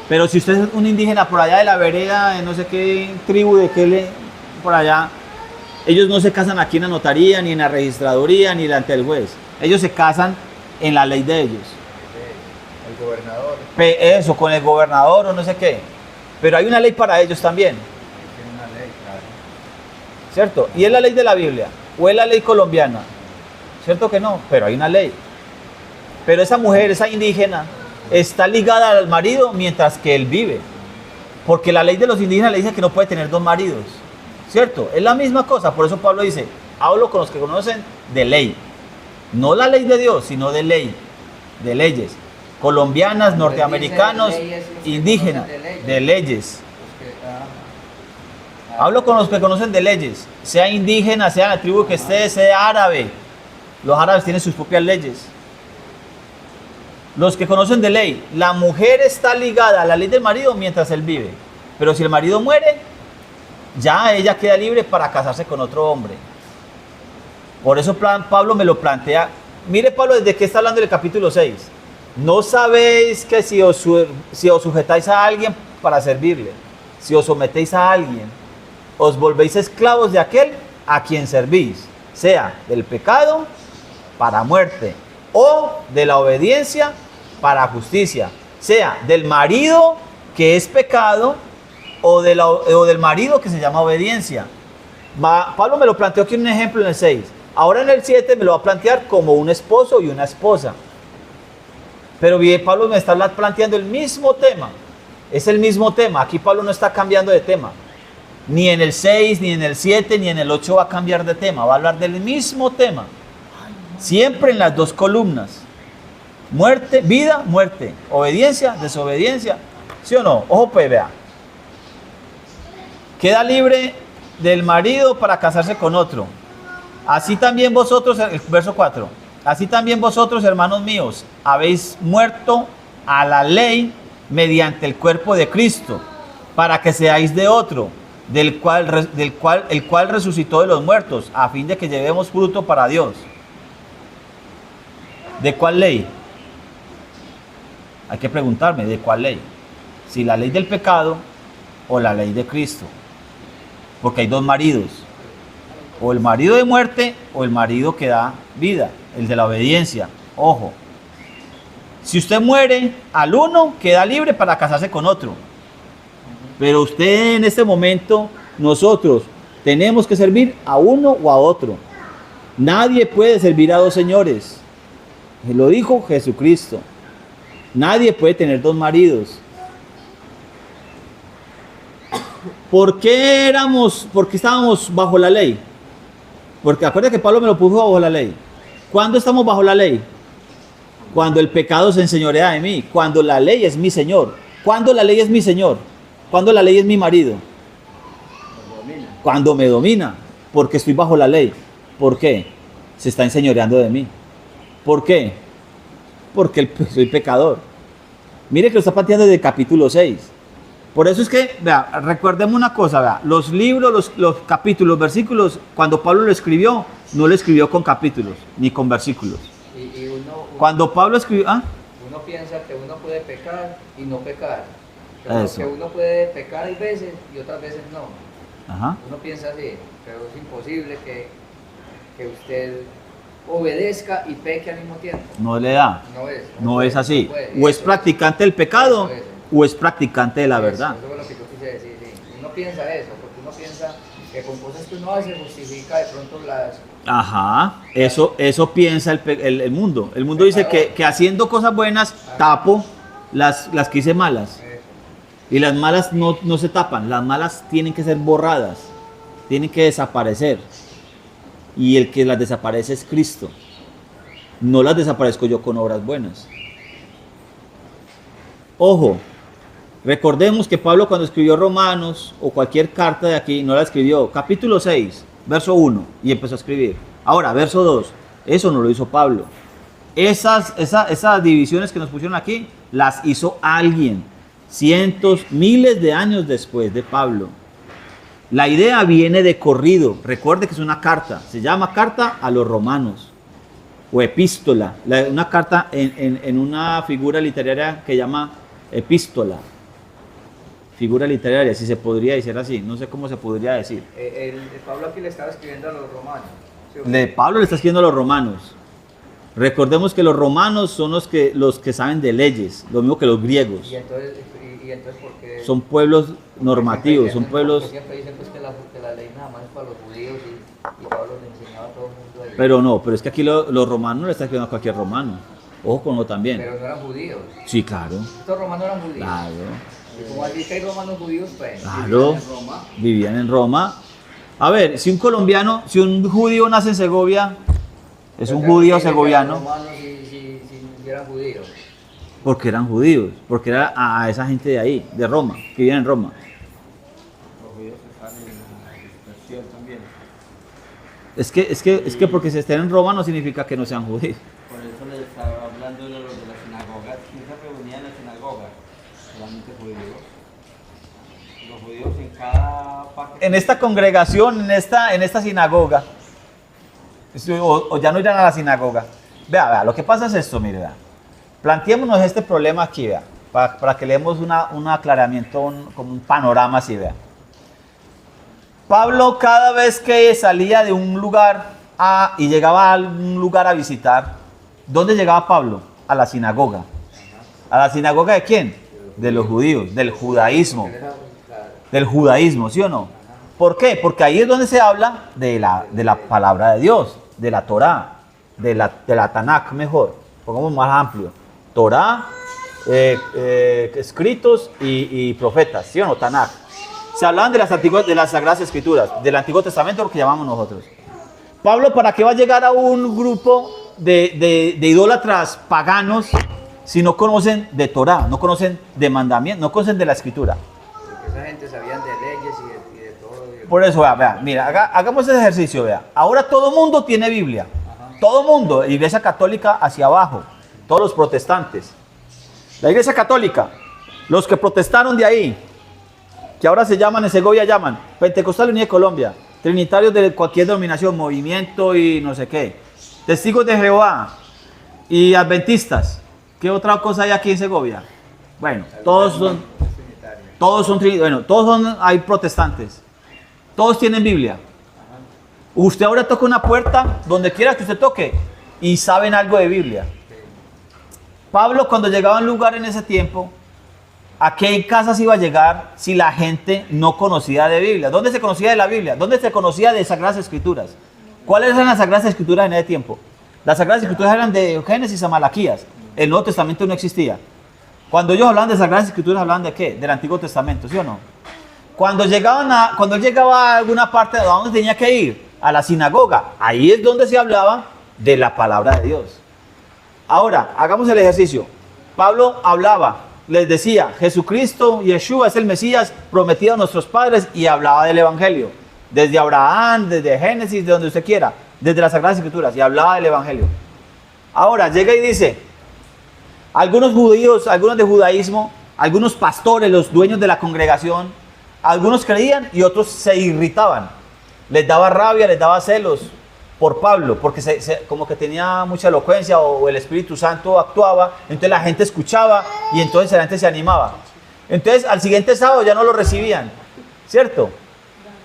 Pero si usted es un indígena por allá de la vereda, de no sé qué tribu, de qué por allá, ellos no se casan aquí en la notaría, ni en la registraduría, ni delante del juez. Ellos se casan en la ley de ellos. El gobernador. Eso, con el gobernador o no sé qué. Pero hay una ley para ellos también. Tiene una ley, claro. ¿cierto? Y es la ley de la Biblia, o es la ley colombiana, ¿cierto que no? Pero hay una ley. Pero esa mujer, esa indígena, está ligada al marido mientras que él vive. Porque la ley de los indígenas le dice que no puede tener dos maridos, ¿cierto? Es la misma cosa, por eso Pablo dice, hablo con los que conocen de ley. No la ley de Dios, sino de ley, de leyes. Colombianas, norteamericanos, indígenas, de leyes. Hablo con los que conocen de leyes, sea indígena, sea la tribu que esté, sea árabe. Los árabes tienen sus propias leyes. Los que conocen de ley, la mujer está ligada a la ley del marido mientras él vive. Pero si el marido muere, ya ella queda libre para casarse con otro hombre. Por eso Pablo me lo plantea. Mire Pablo, ¿desde qué está hablando en el capítulo 6? ¿No sabéis que si os sujetáis a alguien para servirle, si os sometéis a alguien, os volvéis esclavos de aquel a quien servís, sea del pecado para muerte o de la obediencia para justicia, sea del marido que es pecado o del marido que se llama obediencia? Pablo me lo planteó aquí un ejemplo en el 6. Ahora en el 7 me lo va a plantear como un esposo y una esposa. Pero bien, Pablo me está planteando el mismo tema. Es el mismo tema. Aquí Pablo no está cambiando de tema. Ni en el 6, ni en el 7, ni en el 8 va a cambiar de tema. Va a hablar del mismo tema. Siempre en las dos columnas. Muerte, vida, muerte. Obediencia, desobediencia. ¿Sí o no? Ojo pues, vea. Queda libre del marido para casarse con otro. Así también vosotros, el verso 4. Así también vosotros, hermanos míos, habéis muerto a la ley mediante el cuerpo de Cristo, para que seáis de otro, el cual resucitó de los muertos, a fin de que llevemos fruto para Dios. ¿De cuál ley? Hay que preguntarme, ¿de cuál ley? Si la ley del pecado o la ley de Cristo. Porque hay dos maridos. O el marido de muerte o el marido que da vida, el de la obediencia. Ojo, si usted muere al uno, queda libre para casarse con otro. Pero usted en este momento, nosotros tenemos que servir a uno o a otro. Nadie puede servir a dos señores. Lo dijo Jesucristo. Nadie puede tener dos maridos. ¿Por qué estábamos bajo la ley? Porque acuérdate que Pablo me lo puso bajo la ley. ¿Cuándo estamos bajo la ley? Cuando el pecado se enseñorea de mí. Cuando la ley es mi señor. ¿Cuándo la ley es mi señor? ¿Cuándo la ley es mi marido? Cuando me domina. Porque estoy bajo la ley. ¿Por qué? Se está enseñoreando de mí. ¿Por qué? Porque soy pecador. Mire que lo está planteando desde el capítulo 6. Por eso es que, vea, recordemos una cosa, vea, los libros, los capítulos, los versículos, cuando Pablo lo escribió, no lo escribió con capítulos, ni con versículos. Cuando Pablo escribió, uno piensa que uno puede pecar y no pecar. Eso. Que uno puede pecar hay veces y otras veces no. Ajá. Uno piensa así, pero es imposible que usted obedezca y peque al mismo tiempo. No le da. No es así. O es practicante del pecado o es practicante de la verdad. Eso es lo que yo quise decir, sí. Uno piensa eso, porque uno piensa que con cosas que uno hace justifica de pronto las... Ajá, eso piensa el mundo. El mundo dice que haciendo cosas buenas tapo las que hice malas. Y las malas no se tapan, las malas tienen que ser borradas, tienen que desaparecer. Y el que las desaparece es Cristo. No las desaparezco yo con obras buenas. Ojo, recordemos que Pablo cuando escribió Romanos o cualquier carta de aquí, no la escribió. Capítulo 6, verso 1, y empezó a escribir. Ahora, verso 2, eso no lo hizo Pablo. Esas divisiones que nos pusieron aquí, las hizo alguien, cientos, miles de años después de Pablo. La idea viene de corrido. Recuerde que es una carta. Se llama carta a los romanos. O epístola. Una carta en una figura literaria que llama epístola. Figura literaria, si se podría decir así. No sé cómo se podría decir. Pablo aquí le estaba escribiendo a los romanos. ¿Sí? Pablo le está escribiendo a los romanos. Recordemos que los romanos son los que saben de leyes. Lo mismo que los griegos. Y entonces ¿por qué? Son pueblos normativos, son pueblos... Siempre dicen pues, que la ley nada más es para los judíos pero es que aquí los romanos no le está escribiendo a cualquier romano. Ojo con lo también. Pero no eran judíos. Sí, claro. Estos romanos eran judíos. Claro. Y como aquí que hay romanos judíos, pues Claro. vivían en Roma. Vivían en Roma. A ver, si un judío nace en Segovia, es un Pero judío ¿por qué segoviano, eran romanos si eran judíos? porque eran judíos, porque era a esa gente de ahí, de Roma, que vivían en Roma. Los judíos están en dispersión también. Es que porque se estén en Roma no significa que no sean judíos. Por eso les estaba hablando de los de la sinagoga. ¿Quién se reunía en la sinagoga? Solamente judíos. Los judíos en cada parte. En esta congregación, en esta sinagoga, o ya no irán a la sinagoga. Vea, lo que pasa es esto, mire, vea. Planteémonos este problema aquí, vea, para que leemos un aclaramiento, como un panorama así, vea. Pablo, cada vez que salía de un lugar y llegaba a un lugar a visitar, ¿dónde llegaba Pablo? A la sinagoga. ¿A la sinagoga de quién? De los judíos, del judaísmo. Del judaísmo, ¿sí o no? ¿Por qué? Porque ahí es donde se habla de la palabra de Dios, de la Torá, de la Tanakh, mejor, pongamos más amplio. Torá, escritos y profetas, ¿sí o no? Tanakh. Se hablaban de las Sagradas Escrituras, del Antiguo Testamento, lo que llamamos nosotros. Pablo, ¿para qué va a llegar a un grupo de idólatras paganos si no conocen de Torá, no conocen de mandamientos, no conocen de la Escritura? Porque esa gente sabían de leyes y de todo. Por eso, vea, mira, hagamos ese ejercicio, vea. Ahora todo mundo tiene Biblia. Todo mundo, Iglesia Católica hacia abajo, todos los protestantes. La Iglesia Católica, los que protestaron de ahí, que ahora se llaman, en Segovia llaman Pentecostal Unida de Colombia, Trinitarios de cualquier denominación, movimiento y no sé qué, Testigos de Jehová y Adventistas. ¿Qué otra cosa hay aquí en Segovia? Bueno, todos hay protestantes. Todos tienen Biblia. Usted ahora toca una puerta, donde quiera que usted toque, y saben algo de Biblia. Pablo, cuando llegaba a un lugar en ese tiempo, ¿a qué casas iba a llegar si la gente no conocía de Biblia? ¿Dónde se conocía de la Biblia? ¿Dónde se conocía de Sagradas Escrituras? ¿Cuáles eran las Sagradas Escrituras en ese tiempo? Las Sagradas Escrituras eran de Génesis a Malaquías. El Nuevo Testamento no existía. Cuando ellos hablaban de Sagradas Escrituras, ¿hablaban de qué? Del Antiguo Testamento, ¿sí o no? Cuando él llegaba a alguna parte, ¿a dónde tenía que ir? A la sinagoga. Ahí es donde se hablaba de la palabra de Dios. Ahora, hagamos el ejercicio. Pablo hablaba, les decía, Jesucristo, Yeshua es el Mesías prometido a nuestros padres, y hablaba del Evangelio. Desde Abraham, desde Génesis, de donde usted quiera, desde las Sagradas Escrituras, y hablaba del Evangelio. Ahora, llega y dice, algunos judíos, algunos de judaísmo, algunos pastores, los dueños de la congregación, algunos creían y otros se irritaban. Les daba rabia, les daba celos por Pablo, porque como que tenía mucha elocuencia, o el Espíritu Santo actuaba, entonces la gente escuchaba y entonces la gente se animaba. Entonces al siguiente sábado ya no lo recibían, ¿cierto?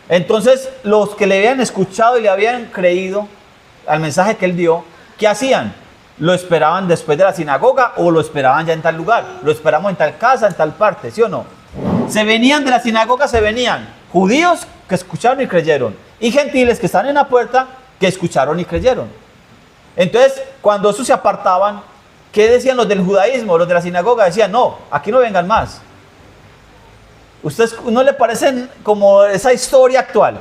Entonces los que le habían escuchado y le habían creído al mensaje que él dio, ¿qué hacían? Lo esperaban después de la sinagoga, o lo esperaban ya en tal lugar, lo esperamos en tal casa, en tal parte, ¿sí o no? Se venían de la sinagoga, se venían judíos que escucharon y creyeron, y gentiles que están en la puerta que escucharon y creyeron. Entonces, cuando esos se apartaban, ¿qué decían los del judaísmo? Los de la sinagoga decían, no, aquí no vengan más. ¿Ustedes no le parecen como esa historia actual?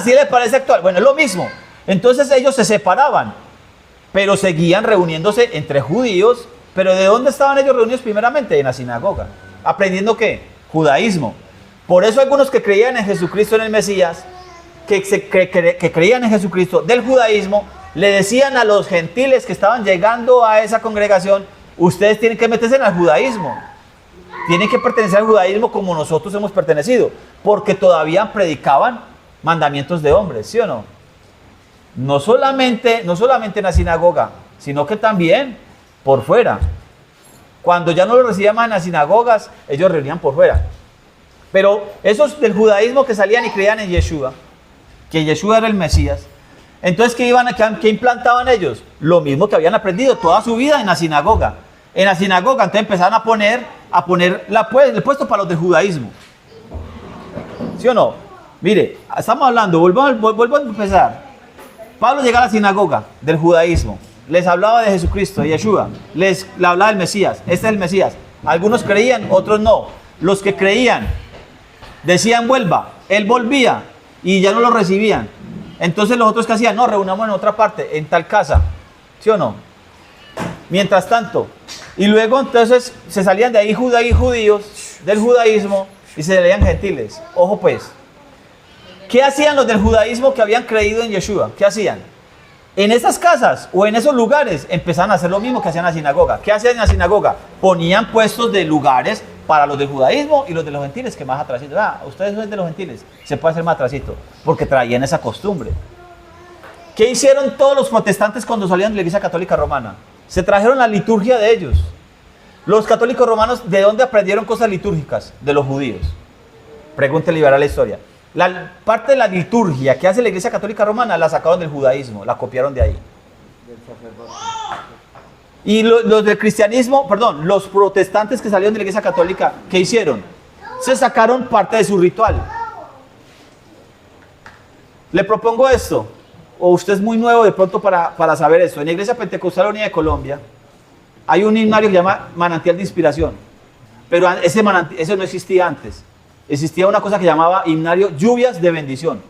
¿Sí le parece actual? Bueno, es lo mismo. Entonces ellos se separaban, pero seguían reuniéndose entre judíos. ¿Pero de dónde estaban ellos reunidos primeramente? En la sinagoga. ¿Aprendiendo qué? Judaísmo. Por eso algunos que creían en Jesucristo, en el Mesías, que creían en Jesucristo del judaísmo, le decían a los gentiles que estaban llegando a esa congregación, ustedes tienen que meterse en el judaísmo, tienen que pertenecer al judaísmo como nosotros hemos pertenecido, porque todavía predicaban mandamientos de hombres, ¿sí o no? No solamente en la sinagoga, sino que también por fuera. Cuando ya no lo recibían más en las sinagogas, ellos reunían por fuera. Pero esos del judaísmo que salían y creían en Yeshua, que Yeshua era el Mesías, entonces ¿qué implantaban ellos? Lo mismo que habían aprendido toda su vida en la sinagoga. En la sinagoga entonces empezaron a poner el puesto para los del judaísmo. ¿Sí o no? Mire, estamos hablando, vuelvo a empezar. Pablo llega a la sinagoga del judaísmo, les hablaba de Jesucristo, de Yeshua, les hablaba del Mesías, este es el Mesías. Algunos creían, otros no. Los que creían decían vuelva, él volvía y ya no lo recibían. Entonces los otros que hacían, no, reunamos en otra parte, en tal casa, ¿sí o no? Mientras tanto, y luego entonces se salían de ahí judíos del judaísmo y se leían gentiles. Ojo pues, ¿qué hacían los del judaísmo que habían creído en Yeshua? ¿Qué hacían? En esas casas o en esos lugares empezaban a hacer lo mismo que hacían en la sinagoga. ¿Qué hacían en la sinagoga? Ponían puestos de lugares para los del judaísmo y los de los gentiles, que más atrasito. Ustedes son de los gentiles, se puede hacer más atrasito, porque traían esa costumbre. ¿Qué hicieron todos los protestantes cuando salían de la Iglesia Católica Romana? Se trajeron la liturgia de ellos. Los católicos romanos, ¿de dónde aprendieron cosas litúrgicas? De los judíos. Pregúntele y verá la historia. La parte de la liturgia que hace la Iglesia Católica Romana la sacaron del judaísmo, la copiaron de ahí. Y los del cristianismo, perdón, los protestantes que salieron de la Iglesia Católica, ¿qué hicieron? Se sacaron parte de su ritual. Le propongo esto, o usted es muy nuevo de pronto para saber esto. En la Iglesia Pentecostal Unida de Colombia hay un himnario que se llama Manantial de Inspiración, pero ese no existía antes. Existía una cosa que llamaba himnario Lluvias de Bendición.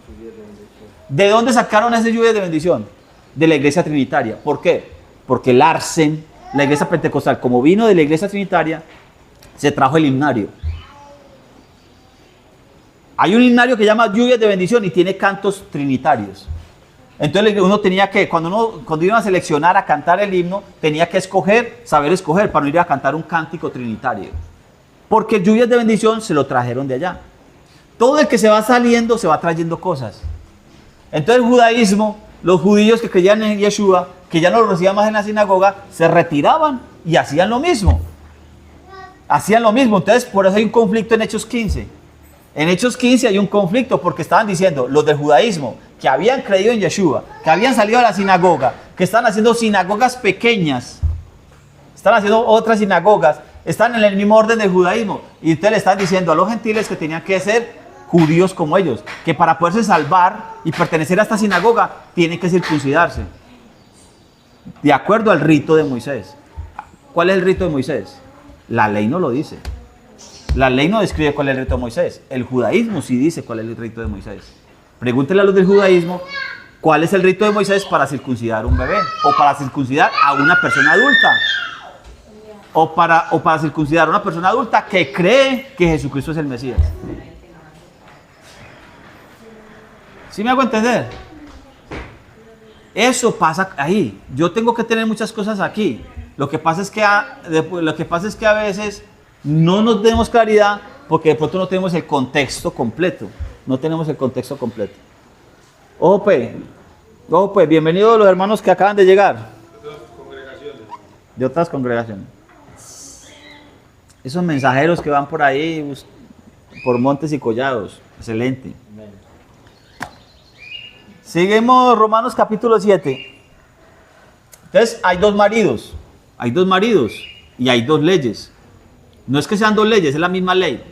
¿De dónde sacaron ese Lluvias de Bendición? De la Iglesia Trinitaria. ¿Por qué? Porque el Arsen, la Iglesia Pentecostal, como vino de la Iglesia Trinitaria, se trajo el himnario. Hay un himnario que llama Lluvias de Bendición y tiene cantos trinitarios. Entonces uno tenía que, cuando iba a seleccionar a cantar el himno, tenía que saber escoger para no ir a cantar un cántico trinitario. Porque Lluvias de Bendición se lo trajeron de allá. Todo el que se va saliendo se va trayendo cosas. Entonces el judaísmo, los judíos que creían en Yeshua, que ya no lo recibían más en la sinagoga, se retiraban y hacían lo mismo. Hacían lo mismo. Entonces por eso hay un conflicto en Hechos 15. En Hechos 15 hay un conflicto porque estaban diciendo los del judaísmo que habían creído en Yeshua, que habían salido a la sinagoga, que están haciendo sinagogas pequeñas, están haciendo otras sinagogas, están en el mismo orden del judaísmo. Y ustedes le están diciendo a los gentiles que tenían que ser judíos como ellos, que para poderse salvar y pertenecer a esta sinagoga tienen que circuncidarse, de acuerdo al rito de Moisés. ¿Cuál es el rito de Moisés? La ley no lo dice. La ley no describe cuál es el rito de Moisés. El judaísmo sí dice cuál es el rito de Moisés. Pregúntenle a los del judaísmo cuál es el rito de Moisés para circuncidar a un bebé, o para circuncidar a una persona adulta, o para circuncidar a una persona adulta que cree que Jesucristo es el Mesías. ¿Sí me hago entender? Eso pasa ahí. Yo tengo que tener muchas cosas aquí. Lo que pasa es que a veces no nos demos claridad porque de pronto no tenemos el contexto completo. No tenemos el contexto completo. Ojo pues, bienvenidos los hermanos que acaban de llegar. De otras congregaciones. Esos mensajeros que van por ahí, por montes y collados. Excelente. Seguimos Romanos capítulo 7. Entonces hay dos maridos y hay dos leyes. No es que sean dos leyes, es la misma ley.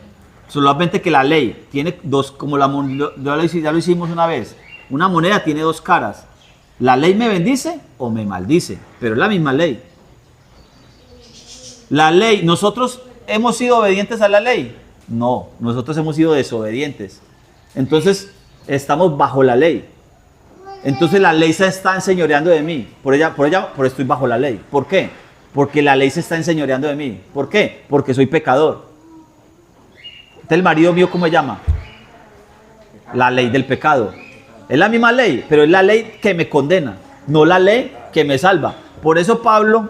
Solamente que la ley tiene dos, como ya lo hicimos una vez. Una moneda tiene dos caras. La ley me bendice o me maldice, pero es la misma ley. La ley, ¿nosotros hemos sido obedientes a la ley? No, nosotros hemos sido desobedientes. Entonces estamos bajo la ley. Entonces la ley se está enseñoreando de mí. Por eso estoy bajo la ley. ¿Por qué? Porque la ley se está enseñoreando de mí. ¿Por qué? Porque soy pecador. Entonces el marido mío, ¿cómo se llama? La ley del pecado. Es la misma ley, pero es la ley que me condena, no la ley que me salva. Por eso Pablo,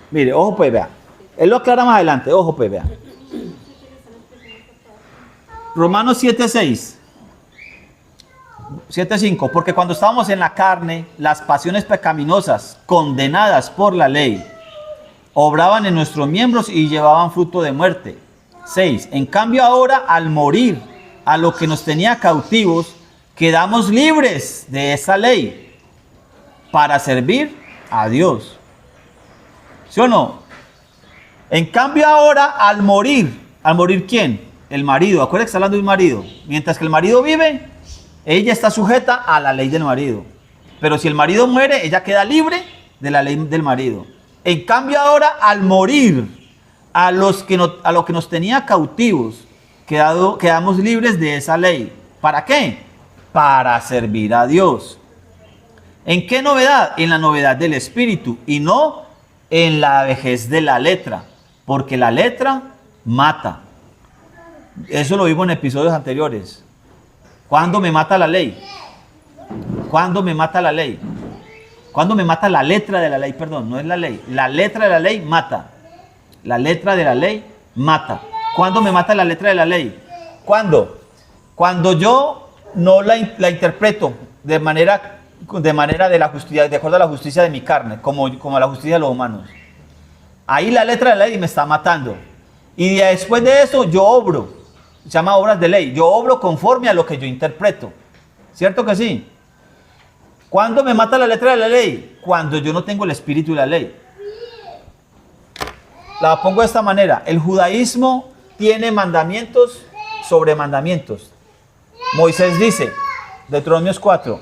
mire, ojo pues, vea. Él lo aclara más adelante, ojo pues, vea. Romanos 7:6. 7:5, porque cuando estábamos en la carne, las pasiones pecaminosas, condenadas por la ley, obraban en nuestros miembros y llevaban fruto de muerte. 6, en cambio ahora, al morir a lo que nos tenía cautivos, quedamos libres de esa ley para servir a Dios. ¿Sí o no? En cambio ahora, al morir ¿quién? El marido. Acuérdense que está hablando de un marido. Mientras que el marido vive, ella está sujeta a la ley del marido. Pero si el marido muere, ella queda libre de la ley del marido. En cambio ahora, al morir, a lo que nos tenía cautivos, quedamos libres de esa ley. ¿Para qué? Para servir a Dios. ¿En qué novedad? En la novedad del espíritu y no en la vejez de la letra, porque la letra mata. Eso lo vimos en episodios anteriores. ¿Cuándo me mata la ley? ¿Cuándo me mata la ley? ¿Cuándo me mata la letra de la ley? Perdón, no es la ley. La letra de la ley mata. La letra de la ley mata. ¿Cuándo me mata la letra de la ley? ¿Cuándo? Cuando yo no la interpreto de manera de la justicia, de acuerdo a la justicia de mi carne, como la justicia de los humanos. Ahí la letra de la ley me está matando. Y después de eso yo obro. Se llama obras de ley. Yo obro conforme a lo que yo interpreto. ¿Cierto que sí? ¿Cuándo me mata la letra de la ley? Cuando yo no tengo el espíritu de la ley. La pongo de esta manera. El judaísmo tiene mandamientos sobre mandamientos. Moisés dice, Deuteronomios 4,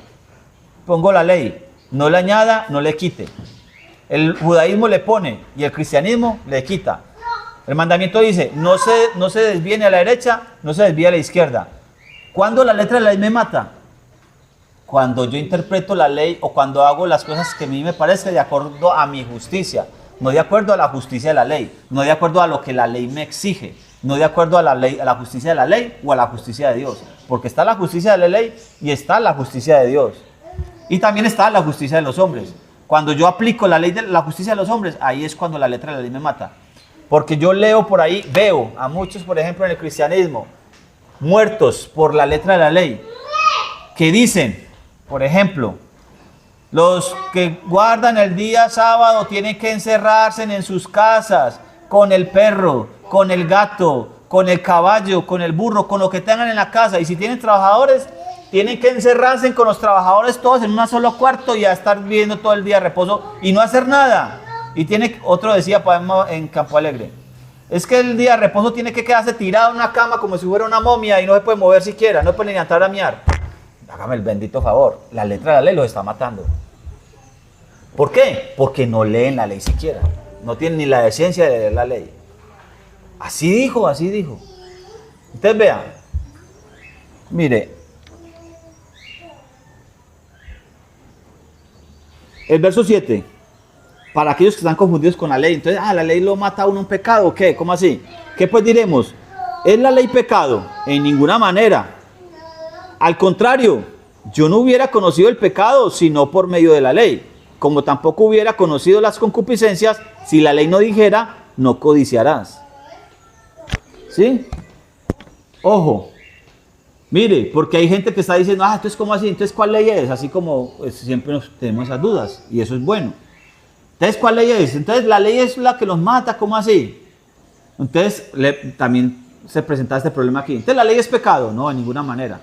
pongo la ley, no le añada, no le quite. El judaísmo le pone y el cristianismo le quita. El mandamiento dice, no se desvíe a la derecha, no se desvíe a la izquierda. ¿Cuándo la letra de la ley me mata? Cuando yo interpreto la ley o cuando hago las cosas que a mí me parece de acuerdo a mi justicia, no de acuerdo a la justicia de la ley, no de acuerdo a lo que la ley me exige, no de acuerdo a la justicia de la ley o a la justicia de Dios. Porque está la justicia de la ley y está la justicia de Dios. Y también está la justicia de los hombres. Cuando yo aplico la ley de la justicia de los hombres, ahí es cuando la letra de la ley me mata. Porque yo leo por ahí, veo a muchos, por ejemplo, en el cristianismo, muertos por la letra de la ley, que dicen, por ejemplo, los que guardan el día sábado tienen que encerrarse en sus casas, con el perro, con el gato, con el caballo, con el burro, con lo que tengan en la casa. Y si tienen trabajadores, tienen que encerrarse con los trabajadores todos en un solo cuarto y a estar viviendo todo el día de reposo y no hacer nada. Y otro decía en Campo Alegre, es que el día de reposo tiene que quedarse tirado en una cama como si fuera una momia y no se puede mover siquiera, no puede ni entrar a miar. Hágame el bendito favor, la letra de la ley los está matando. ¿Por qué? Porque no leen la ley siquiera, no tienen ni la decencia de leer la ley. Así dijo, así dijo. Ustedes vean, mire, el verso 7, para aquellos que están confundidos con la ley, entonces, la ley lo mata a uno un pecado, ¿qué? ¿Cómo así? ¿Qué pues diremos? ¿Es la ley pecado? En ninguna manera. Al contrario, yo no hubiera conocido el pecado sino por medio de la ley, como tampoco hubiera conocido las concupiscencias si la ley no dijera, no codiciarás. ¿Sí? Ojo. Mire, porque hay gente que está diciendo, entonces ¿cómo así? Entonces ¿cuál ley es? Así como siempre tenemos esas dudas y eso es bueno. Entonces ¿cuál ley es? Entonces la ley es la que los mata, ¿cómo así? Entonces también se presenta este problema aquí. Entonces la ley es pecado, no, de ninguna manera.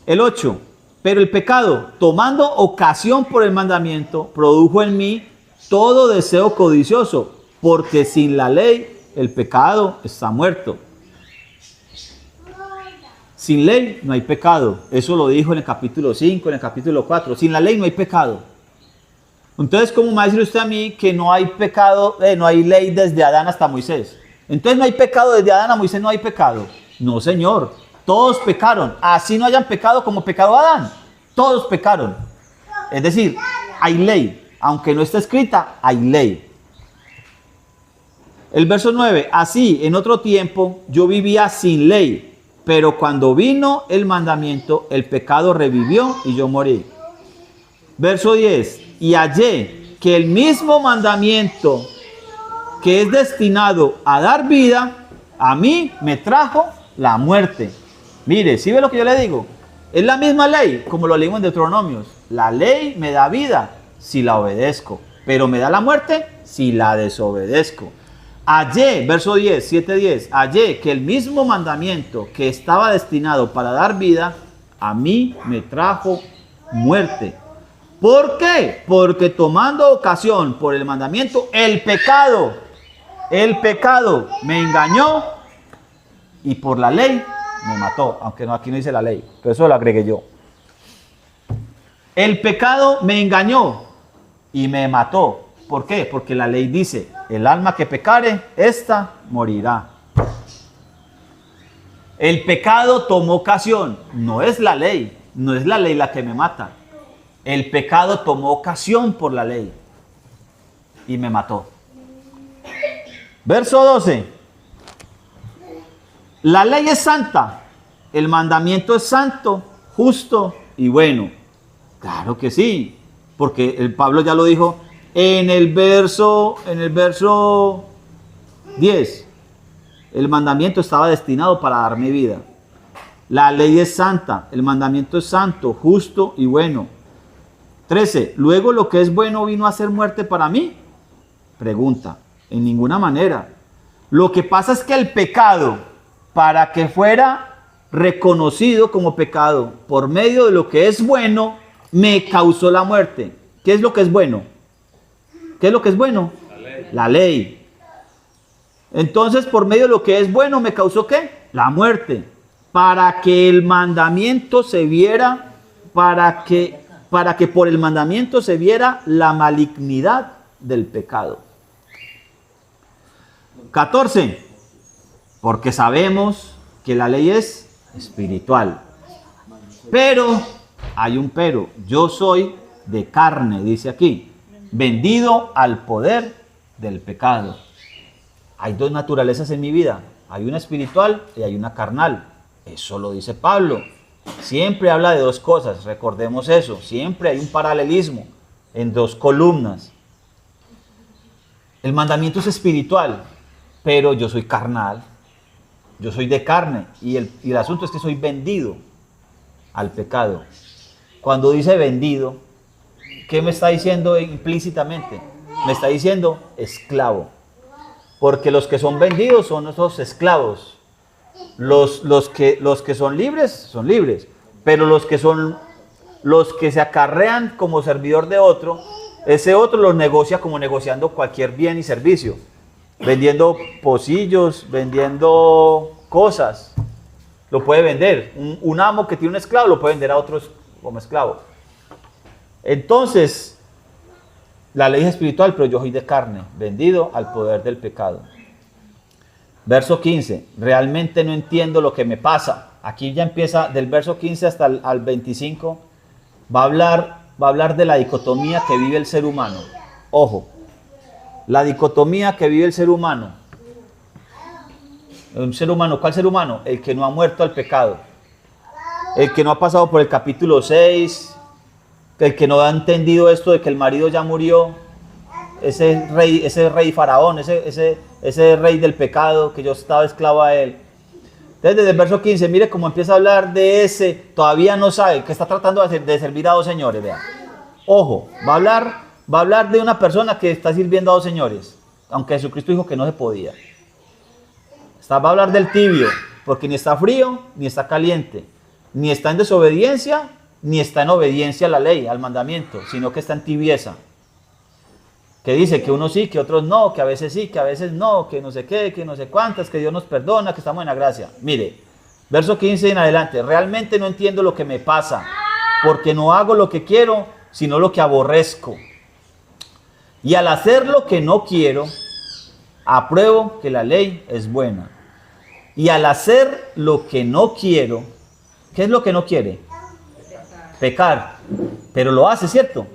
El 8, pero el pecado, tomando ocasión por el mandamiento, produjo en mí todo deseo codicioso, porque sin la ley el pecado está muerto. Sin ley no hay pecado. Eso lo dijo en el capítulo 5, en el capítulo 4. Sin la ley no hay pecado. Entonces, ¿cómo me va a decir usted a mí que no hay pecado, no hay ley desde Adán hasta Moisés? Entonces, ¿no hay pecado desde Adán a Moisés? ¿No hay pecado? No, señor. Todos pecaron. Así no hayan pecado como pecado Adán. Todos pecaron. Es decir, hay ley. Aunque no está escrita, hay ley. El verso 9. Así, en otro tiempo, yo vivía sin ley. Pero cuando vino el mandamiento, el pecado revivió y yo morí. Verso 10. Y hallé que el mismo mandamiento que es destinado a dar vida, a mí me trajo la muerte. Mire, ¿sí ve lo que yo le digo? Es la misma ley, como lo leímos en Deuteronomios. La ley me da vida si la obedezco, pero me da la muerte si la desobedezco. Hallé, verso 10, 7:10, hallé que el mismo mandamiento que estaba destinado para dar vida, a mí me trajo muerte. ¿Por qué? Porque tomando ocasión por el mandamiento, el pecado me engañó y por la ley me mató. Aunque no, aquí no dice la ley, pero eso lo agregué yo. El pecado me engañó y me mató. ¿Por qué? Porque la ley dice, el alma que pecare, ésta morirá. El pecado tomó ocasión, no es la ley la que me mata. El pecado tomó ocasión por la ley y me mató. Verso 12. La ley es santa, el mandamiento es santo, justo y bueno. Claro que sí, porque el Pablo ya lo dijo en el verso 10. El mandamiento estaba destinado para darme vida. La ley es santa, el mandamiento es santo, justo y bueno. 13. Luego lo que es bueno vino a ser muerte para mí. Pregunta, en ninguna manera. Lo que pasa es que el pecado, para que fuera reconocido como pecado por medio de lo que es bueno, me causó la muerte. ¿Qué es lo que es bueno? ¿Qué es lo que es bueno? La ley. Entonces, por medio de lo que es bueno, ¿me causó qué? La muerte. Para que el mandamiento se viera, para que por el mandamiento se viera la malignidad del pecado. 14. Porque sabemos que la ley es espiritual. Pero, hay un pero, yo soy de carne, dice aquí, vendido al poder del pecado. Hay dos naturalezas en mi vida, hay una espiritual y hay una carnal. Eso lo dice Pablo. Siempre habla de dos cosas, recordemos eso. Siempre hay un paralelismo en dos columnas. El mandamiento es espiritual, pero yo soy carnal. Yo soy de carne y el asunto es que soy vendido al pecado. Cuando dice vendido, ¿qué me está diciendo implícitamente? Me está diciendo esclavo. Porque los que son vendidos son esos esclavos. Los que son libres, pero los que se acarrean como servidor de otro, ese otro los negocia como negociando cualquier bien y servicio, vendiendo pocillos, vendiendo cosas, lo puede vender. Un amo que tiene un esclavo lo puede vender a otros como esclavo. Entonces, la ley es espiritual, pero yo soy de carne, vendido al poder del pecado. Verso 15, realmente no entiendo lo que me pasa. Aquí ya empieza, del verso 15 hasta al 25, va a hablar de la dicotomía que vive el ser humano. Ojo, la dicotomía que vive el ser humano. Un ser humano, ¿cuál ser humano? El que no ha muerto al pecado. El que no ha pasado por el capítulo 6, el que no ha entendido esto de que el marido ya murió, ese rey faraón, ese rey del pecado, que yo estaba esclavo a él. Entonces desde el verso 15, mire cómo empieza a hablar de ese, todavía no sabe, que está tratando de servir a dos señores, vean. Ojo, va a hablar de una persona que está sirviendo a dos señores, aunque Jesucristo dijo que no se podía. Va a hablar del tibio, porque ni está frío, ni está caliente, ni está en desobediencia, ni está en obediencia a la ley, al mandamiento, sino que está en tibieza. Que dice que unos sí, que otros no, que a veces sí, que a veces no, que no sé qué, que no sé cuántas, que Dios nos perdona, que estamos en la gracia. Mire, verso 15 en adelante, realmente no entiendo lo que me pasa, porque no hago lo que quiero, sino lo que aborrezco. Y al hacer lo que no quiero, apruebo que la ley es buena. Y al hacer lo que no quiero, ¿qué es lo que no quiere? Pecar. Pero lo hace, ¿cierto?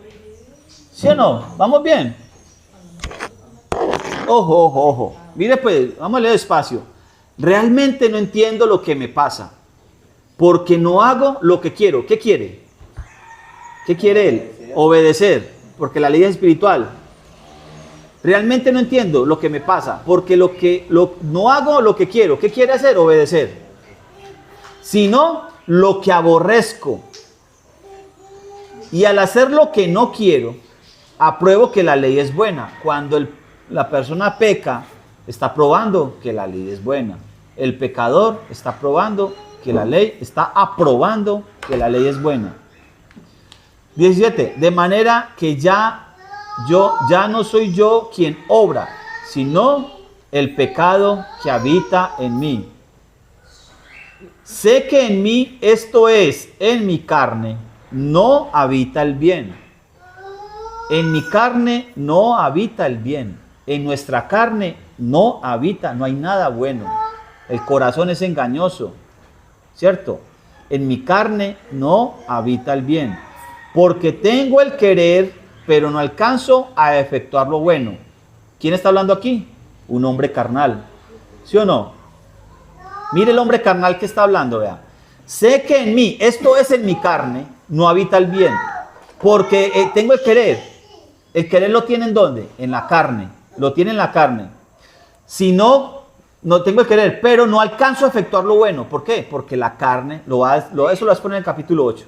¿Sí o no? ¿Vamos bien? Ojo, ojo, ojo. Mire pues, vamos a leer despacio. Realmente no entiendo lo que me pasa, porque no hago lo que quiero. ¿Qué quiere? ¿Qué quiere él? Obedecer, porque la ley es espiritual. Realmente no entiendo lo que me pasa, porque no hago lo que quiero. ¿Qué quiere hacer? Obedecer. Sino lo que aborrezco. Y al hacer lo que no quiero, apruebo que la ley es buena. Cuando la persona peca, está probando que la ley es buena. El pecador está probando que la ley, está aprobando que la ley es buena. 17. De manera que ya no soy yo quien obra, sino el pecado que habita en mí. Sé que en mí, esto es, en mi carne, no habita el bien. En mi carne no habita el bien. En nuestra carne no habita, no hay nada bueno. El corazón es engañoso, ¿cierto? En mi carne no habita el bien. Porque tengo el querer, pero no alcanzo a efectuar lo bueno. ¿Quién está hablando aquí? Un hombre carnal, ¿sí o no? Mire el hombre carnal que está hablando, vea. Sé que en mí, esto es en mi carne, no habita el bien. Porque tengo el querer. El querer lo tiene ¿en dónde? En la carne. Lo tiene en la carne. Si no, no tengo el querer, pero no alcanzo a efectuar lo bueno. ¿Por qué? Porque la carne, eso lo vas a poner en el capítulo 8.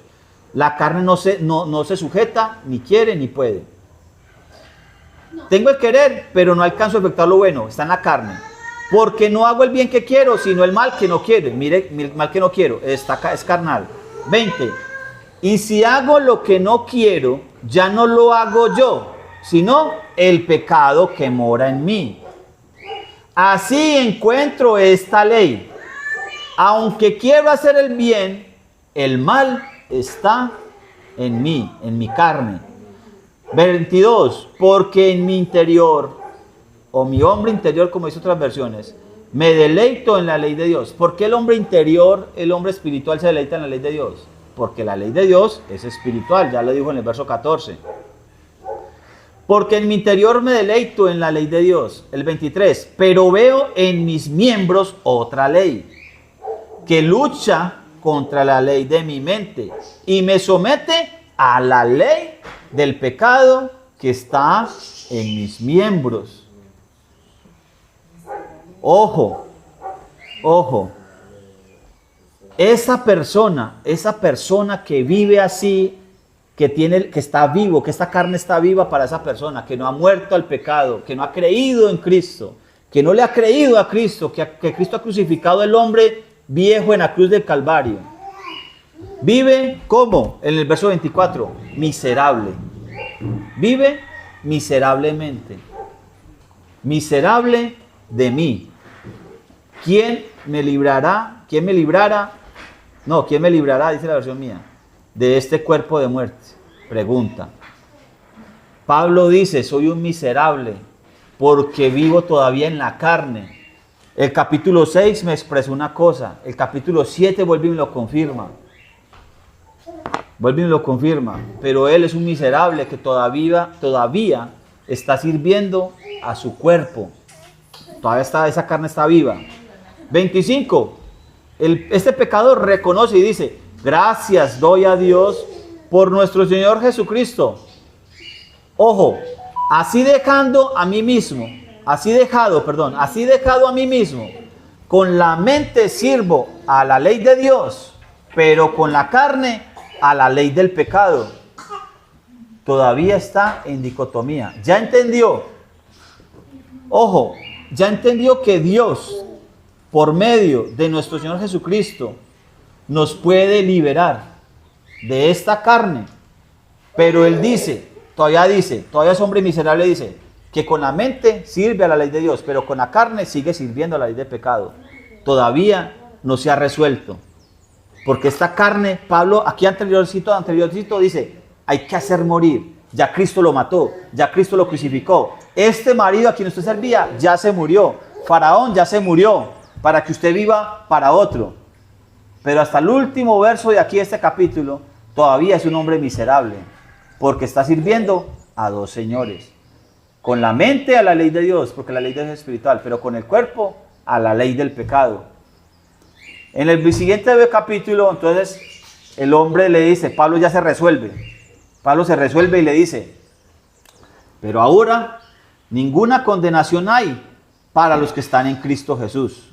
La carne no se sujeta, ni quiere, ni puede. Tengo el querer, pero no alcanzo a efectuar lo bueno. Está en la carne. Porque no hago el bien que quiero, sino el mal que no quiero. Mire, el mal que no quiero, es carnal. 20. Y si hago lo que no quiero, ya no lo hago yo, sino el pecado que mora en mí. Así encuentro esta ley. Aunque quiero hacer el bien, el mal está en mí, en mi carne. 22. Porque en mi interior, o mi hombre interior, como dice otras versiones, me deleito en la ley de Dios. ¿Por qué el hombre interior, el hombre espiritual se deleita en la ley de Dios? Porque la ley de Dios es espiritual, ya lo dijo en el verso 14. Porque en mi interior me deleito en la ley de Dios. El 23. Pero veo en mis miembros otra ley, que lucha contra la ley de mi mente y me somete a la ley del pecado que está en mis miembros. Ojo, ojo. Esa persona que vive así, que está vivo, que esta carne está viva para esa persona, que no ha muerto al pecado, que no ha creído en Cristo, que no le ha creído a Cristo, que Cristo ha crucificado al hombre viejo en la cruz del Calvario. Vive, ¿cómo? En el verso 24, miserable. Vive miserablemente. Miserable de mí. ¿Quién me librará? ¿Quién me librará? No, ¿quién me librará? Dice la versión mía. De este cuerpo de muerte. Pregunta. Pablo dice, soy un miserable porque vivo todavía en la carne. El capítulo 6 me expresó una cosa. El capítulo 7 vuelve y me lo confirma. Vuelve y me lo confirma. Pero él es un miserable que todavía está sirviendo a su cuerpo. Todavía esa carne está viva. 25. Este pecador reconoce y dice, gracias doy a Dios por nuestro Señor Jesucristo. Ojo, así dejado a mí mismo, con la mente sirvo a la ley de Dios, pero con la carne a la ley del pecado. Todavía está en dicotomía. Ya entendió. Ojo, ya entendió que Dios, por medio de nuestro Señor Jesucristo, nos puede liberar de esta carne. Pero él todavía es hombre miserable, dice, que con la mente sirve a la ley de Dios, pero con la carne sigue sirviendo a la ley del pecado. Todavía no se ha resuelto. Porque esta carne, Pablo, aquí anteriorcito dice, hay que hacer morir. Ya Cristo lo mató, ya Cristo lo crucificó. Este marido a quien usted servía ya se murió. Faraón ya se murió para que usted viva para otro. Pero hasta el último verso de aquí de este capítulo, todavía es un hombre miserable, porque está sirviendo a dos señores. Con la mente a la ley de Dios, porque la ley de Dios es espiritual, pero con el cuerpo a la ley del pecado. En el siguiente capítulo, entonces, el hombre le dice, Pablo ya se resuelve. Pablo se resuelve y le dice, pero ahora ninguna condenación hay para los que están en Cristo Jesús.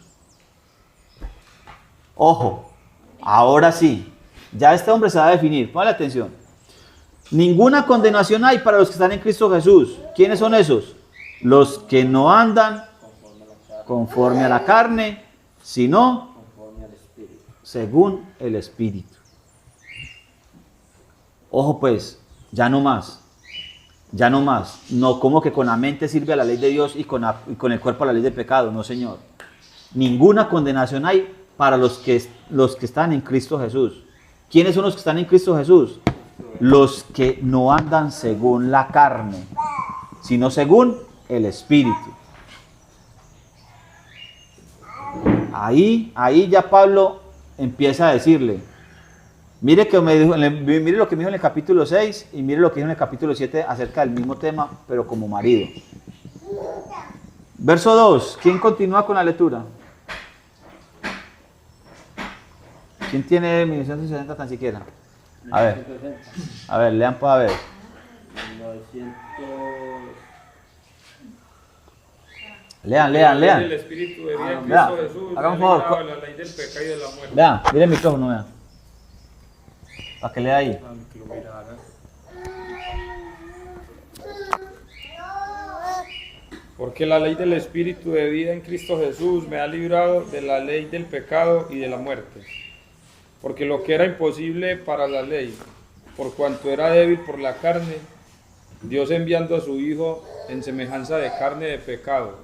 Ojo, ahora sí, ya este hombre se va a definir, ponle atención. Ninguna condenación hay para los que están en Cristo Jesús. ¿Quiénes son esos? Los que no andan conforme a la carne, sino según el Espíritu. Ojo pues, ya no más. No como que con la mente sirve a la ley de Dios y con el cuerpo a la ley del pecado. No, Señor. Ninguna condenación hay para los que están en Cristo Jesús. ¿Quiénes son los que están en Cristo Jesús? los que no andan según la carne, sino según el Espíritu. Ahí ya Pablo empieza a decirle, mire lo que me dijo en el capítulo 6 y mire lo que dijo en el capítulo 7 acerca del mismo tema, pero como marido. Verso 2, ¿quién continúa con la lectura? ¿Quién tiene 1960 tan siquiera? A ver, lean pues a ver. 900. Lean. El Espíritu de vida en Cristo Jesús, Hagan un favor. librado de la ley del pecado y de la muerte. Vean, mire el micrófono, vean. Para que lea ahí. Que lo mirara. Porque la ley del Espíritu de vida en Cristo Jesús me ha librado de la ley del pecado y de la muerte. Porque lo que era imposible para la ley, por cuanto era débil por la carne, Dios enviando a su Hijo en semejanza de carne de pecado,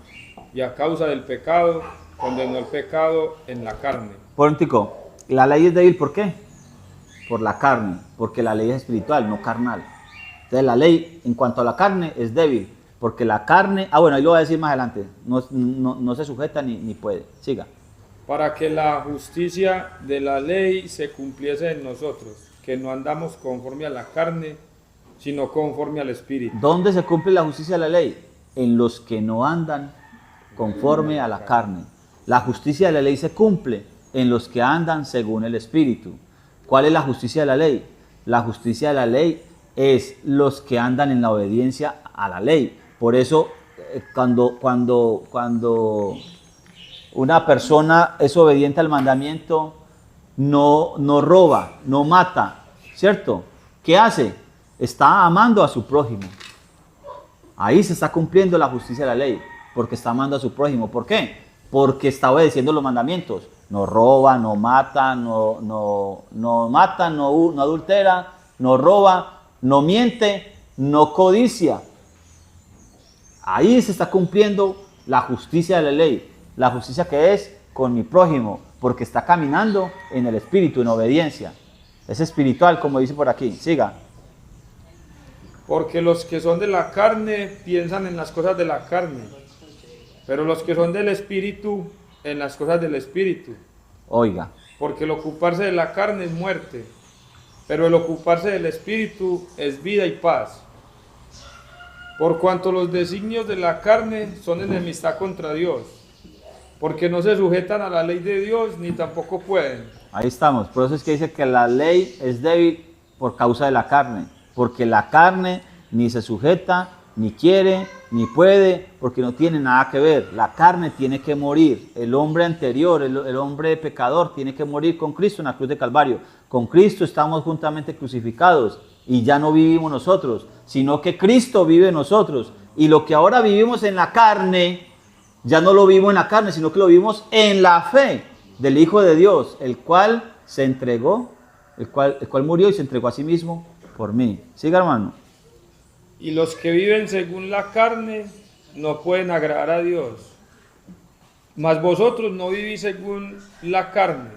y a causa del pecado, condenó el pecado en la carne. Por un tico, la ley es débil, ¿por qué? Por la carne, porque la ley es espiritual, no carnal. Entonces la ley en cuanto a la carne es débil, porque la carne, bueno, ahí lo voy a decir más adelante, no se sujeta ni puede. Siga. Para que la justicia de la ley se cumpliese en nosotros, que no andamos conforme a la carne, sino conforme al Espíritu. ¿Dónde se cumple la justicia de la ley? En los que no andan conforme a la carne. La justicia de la ley se cumple en los que andan según el Espíritu. ¿Cuál es la justicia de la ley? La justicia de la ley es los que andan en la obediencia a la ley. Por eso, cuando una persona es obediente al mandamiento, no roba, no mata, ¿cierto? ¿Qué hace? Está amando a su prójimo. Ahí se está cumpliendo la justicia de la ley, porque está amando a su prójimo. ¿Por qué? Porque está obedeciendo los mandamientos. No roba, no mata, no adultera, no roba, no miente, no codicia. Ahí se está cumpliendo la justicia de la ley. La justicia que es con mi prójimo, porque está caminando en el Espíritu, en obediencia. Es espiritual, como dice por aquí. Siga. Porque los que son de la carne piensan en las cosas de la carne, pero los que son del Espíritu en las cosas del Espíritu. Oiga. Porque el ocuparse de la carne es muerte, pero el ocuparse del Espíritu es vida y paz. Por cuanto los designios de la carne son enemistad contra Dios, porque no se sujetan a la ley de Dios ni tampoco pueden. Ahí estamos. Por eso es que dice que la ley es débil por causa de la carne, porque la carne ni se sujeta, ni quiere, ni puede, porque no tiene nada que ver. La carne tiene que morir. El hombre anterior, el hombre pecador, tiene que morir con Cristo en la cruz de Calvario. Con Cristo estamos juntamente crucificados y ya no vivimos nosotros, sino que Cristo vive en nosotros. Y lo que ahora vivimos en la carne, ya no lo vivimos en la carne, sino que lo vivimos en la fe del Hijo de Dios, el cual se entregó, el cual murió y se entregó a sí mismo por mí. Siga, hermano. Y los que viven según la carne no pueden agradar a Dios. Mas vosotros no vivís según la carne,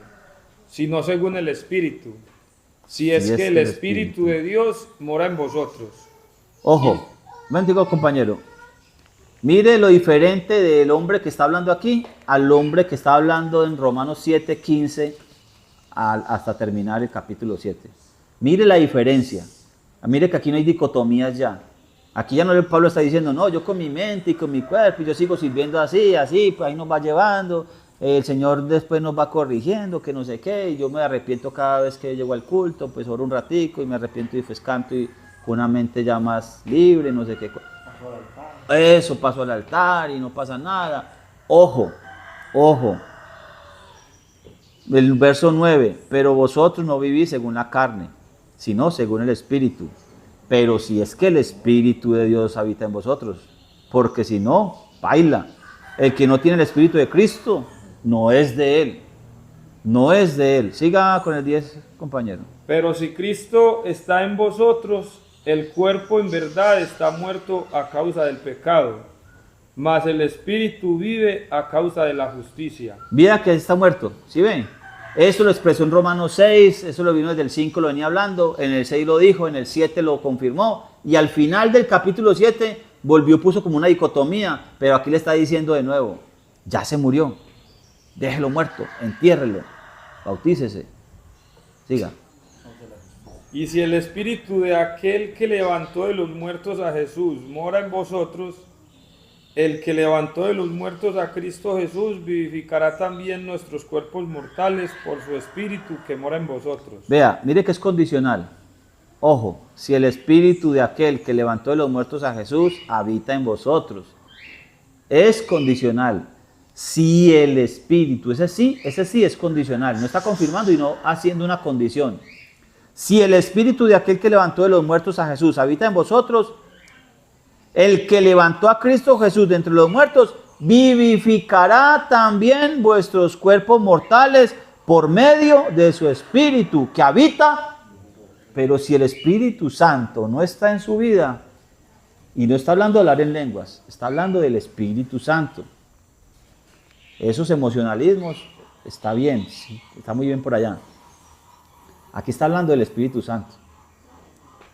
sino según el Espíritu. Si es que el Espíritu de Dios mora en vosotros. Ojo, bendigo compañero. Mire lo diferente del hombre que está hablando aquí al hombre que está hablando en Romanos 7, 15 hasta terminar el capítulo 7. Mire la diferencia. Mire que aquí no hay dicotomías ya. Aquí ya no Pablo está diciendo, no, yo con mi mente y con mi cuerpo, yo sigo sirviendo así, pues ahí nos va llevando, el Señor después nos va corrigiendo, que no sé qué, y yo me arrepiento cada vez que llego al culto, pues oro un ratico y me arrepiento y pues canto y con una mente ya más libre, no sé qué. Eso, paso al altar y no pasa nada. Ojo. El verso 9, pero vosotros no vivís según la carne, sino según el Espíritu. Pero si es que el Espíritu de Dios habita en vosotros, porque si no, baila. El que no tiene el Espíritu de Cristo no es de él. No es de él. Siga con el 10, compañero. Pero si Cristo está en vosotros, el cuerpo en verdad está muerto a causa del pecado, mas el Espíritu vive a causa de la justicia. Mira que está muerto. ¿Sí ven? Esto lo expresó en Romanos 6, eso lo vino desde el 5, lo venía hablando, en el 6 lo dijo, en el 7 lo confirmó, y al final del capítulo 7 volvió, puso como una dicotomía, pero aquí le está diciendo de nuevo, ya se murió, déjelo muerto, entiérrelo, bautícese, siga. Y si el espíritu de aquel que levantó de los muertos a Jesús mora en vosotros, el que levantó de los muertos a Cristo Jesús vivificará también nuestros cuerpos mortales por su espíritu que mora en vosotros. Vea, mire que es condicional. Ojo, si el espíritu de aquel que levantó de los muertos a Jesús habita en vosotros. Es condicional. Si el espíritu, ese sí es condicional. No está confirmando y no haciendo una condición. Si el espíritu de aquel que levantó de los muertos a Jesús habita en vosotros, el que levantó a Cristo Jesús de entre los muertos vivificará también vuestros cuerpos mortales por medio de su espíritu que habita. Pero si el Espíritu Santo no está en su vida, y no está hablando de hablar en lenguas, está hablando del Espíritu Santo. Esos emocionalismos, está bien, sí, está muy bien por allá. Aquí está hablando del Espíritu Santo.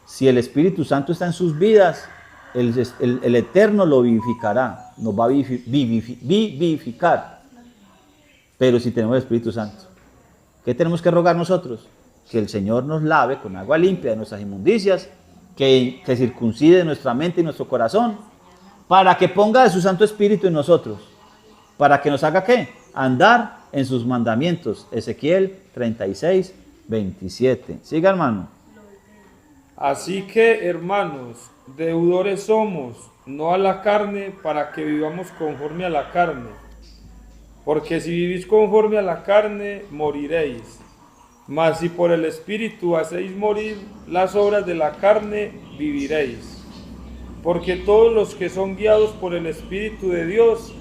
Si el Espíritu Santo está en sus vidas, el Eterno lo vivificará, nos va a vivificar. Pero si tenemos el Espíritu Santo, ¿qué tenemos que rogar nosotros? Que el Señor nos lave con agua limpia de nuestras inmundicias, que circuncide nuestra mente y nuestro corazón, para que ponga de su Santo Espíritu en nosotros, para que nos haga ¿qué? Andar en sus mandamientos. Ezequiel 36, 27. Siga, hermano. Así que, hermanos, deudores somos, no a la carne, para que vivamos conforme a la carne. Porque si vivís conforme a la carne, moriréis. Mas si por el Espíritu hacéis morir las obras de la carne, viviréis. Porque todos los que son guiados por el Espíritu de Dios,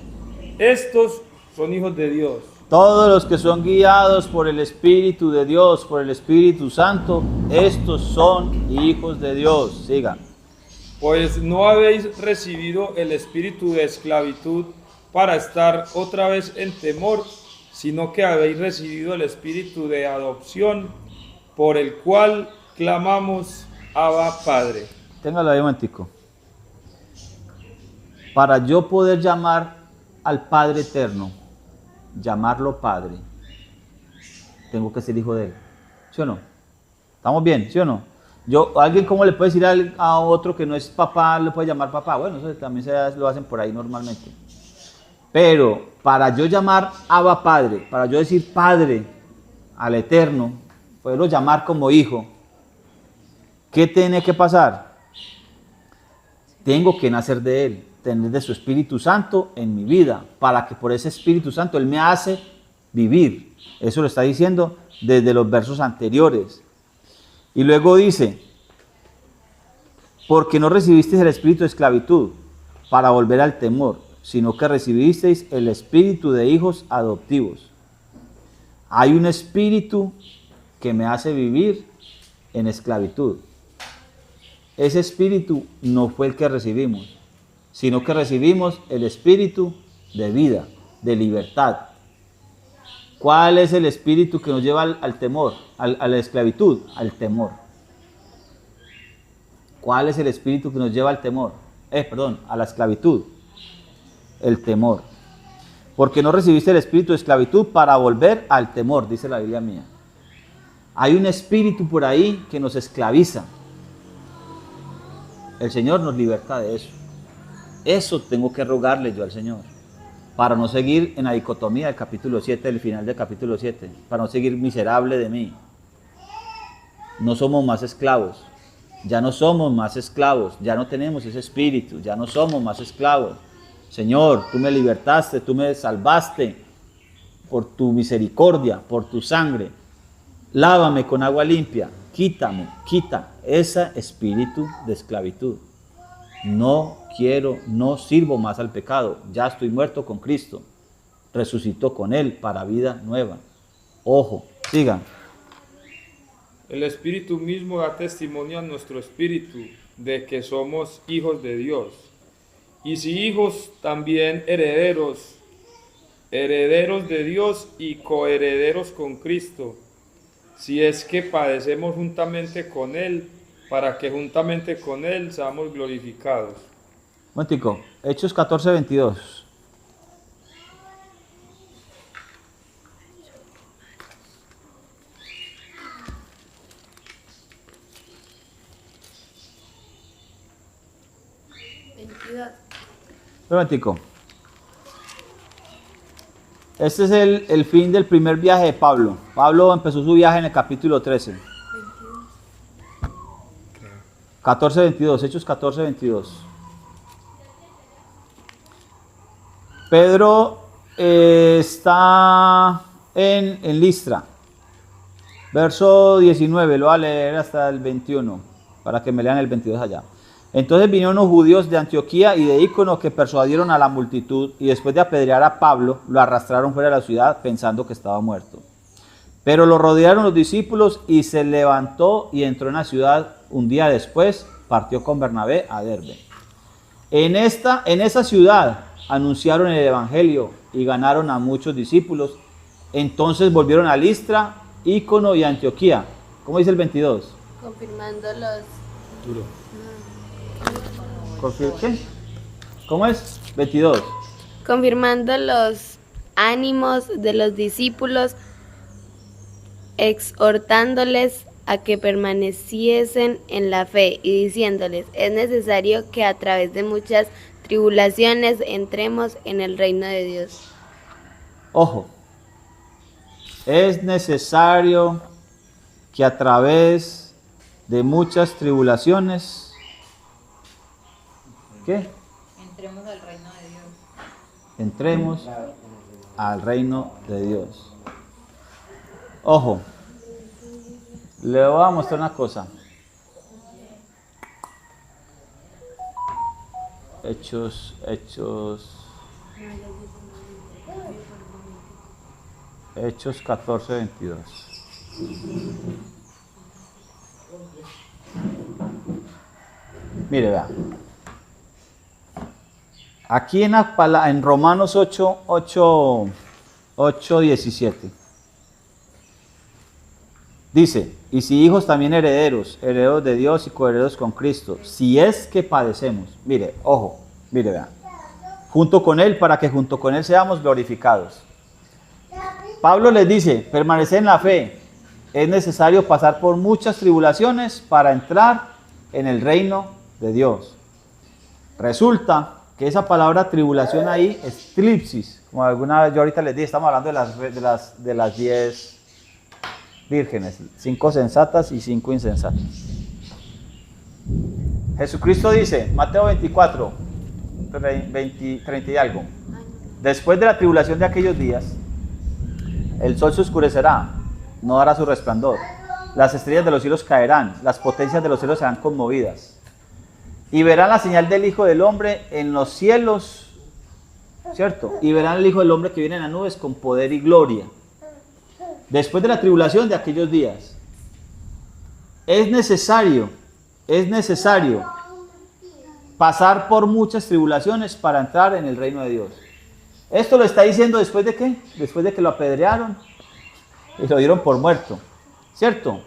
estos son hijos de Dios. Todos los que son guiados por el Espíritu de Dios, por el Espíritu Santo, estos son hijos de Dios. Sigan. Pues no habéis recibido el espíritu de esclavitud para estar otra vez en temor, sino que habéis recibido el espíritu de adopción, por el cual clamamos, Abba, Padre. Téngalo ahí un momentico. Para yo poder llamar al Padre Eterno, llamarlo Padre, tengo que ser hijo de Él. ¿Sí o no? ¿Estamos bien? ¿Sí o no? ¿Alguien cómo le puede decir a otro que no es papá, le puede llamar papá? Bueno, eso también lo hacen por ahí normalmente. Pero para yo llamar Abba Padre, para yo decir Padre al Eterno, poderlo llamar como hijo, ¿qué tiene que pasar? Tengo que nacer de Él, tener de su Espíritu Santo en mi vida, para que por ese Espíritu Santo Él me hace vivir. Eso lo está diciendo desde los versos anteriores. Y luego dice, porque no recibisteis el espíritu de esclavitud para volver al temor, sino que recibisteis el espíritu de hijos adoptivos. Hay un espíritu que me hace vivir en esclavitud. Ese espíritu no fue el que recibimos, sino que recibimos el espíritu de vida, de libertad. ¿Cuál es el espíritu que nos lleva al temor, a la esclavitud? Al temor. ¿Cuál es el espíritu que nos lleva al temor? A la esclavitud. El temor. Porque no recibiste el espíritu de esclavitud para volver al temor, dice la Biblia mía. Hay un espíritu por ahí que nos esclaviza. El Señor nos liberta de eso. Eso tengo que rogarle yo al Señor, para no seguir en la dicotomía del capítulo 7, del final del capítulo 7, para no seguir miserable de mí. No somos más esclavos, ya no somos más esclavos, ya no tenemos ese espíritu, ya no somos más esclavos. Señor, tú me libertaste, tú me salvaste por tu misericordia, por tu sangre. Lávame con agua limpia, quita ese espíritu de esclavitud. No quiero, no sirvo más al pecado, ya estoy muerto con Cristo, resucitó con Él para vida nueva. Ojo, sigan. El Espíritu mismo da testimonio a nuestro espíritu de que somos hijos de Dios. Y si hijos, también herederos, herederos de Dios y coherederos con Cristo, si es que padecemos juntamente con Él, para que juntamente con Él seamos glorificados. Momentico, Hechos 14, 22. Un momentico. Este es el fin del primer viaje de Pablo. Pablo empezó su viaje en el capítulo 13. 14, 22. Hechos 14, 22. Pedro está en Listra. Verso 19, lo voy a leer hasta el 21, para que me lean el 22 allá. Entonces vinieron los judíos de Antioquía y de Ícono que persuadieron a la multitud y después de apedrear a Pablo, lo arrastraron fuera de la ciudad pensando que estaba muerto. Pero lo rodearon los discípulos y se levantó y entró en la ciudad. Un día después partió con Bernabé a Derbe. En esa ciudad anunciaron el evangelio y ganaron a muchos discípulos. Entonces volvieron a Listra, Ícono y Antioquía. ¿Cómo dice el 22? Confirmando los... ¿Qué? ¿Cómo es? 22. Confirmando los ánimos de los discípulos, exhortándoles a que permaneciesen en la fe y diciéndoles, es necesario que a través de muchas tribulaciones entremos en el reino de Dios. Ojo, es necesario que a través de muchas tribulaciones, ¿qué? Entremos al reino de Dios. Entremos al reino de Dios. Ojo, le voy a mostrar una cosa. Hechos 14, 22. Mire, vea. Aquí en Romanos 8, 17. Dice, y si hijos también herederos de Dios y coherederos con Cristo, si es que padecemos. Mire, ojo, mire, vea. Junto con Él, para que junto con Él seamos glorificados. Pablo les dice, permanecer en la fe. Es necesario pasar por muchas tribulaciones para entrar en el reino de Dios. Resulta que esa palabra tribulación ahí es tlipsis, como alguna vez yo ahorita les dije, estamos hablando de las 10 vírgenes, 5 sensatas y 5 insensatas. Jesucristo dice, Mateo 24, 30 y algo, después de la tribulación de aquellos días, el sol se oscurecerá, no dará su resplandor, las estrellas de los cielos caerán, las potencias de los cielos serán conmovidas. Y verán la señal del Hijo del Hombre en los cielos, ¿cierto? Y verán al Hijo del Hombre que viene en las nubes con poder y gloria. Después de la tribulación de aquellos días, es necesario pasar por muchas tribulaciones para entrar en el reino de Dios. Esto lo está diciendo después de ¿qué? Después de que lo apedrearon y lo dieron por muerto, ¿cierto?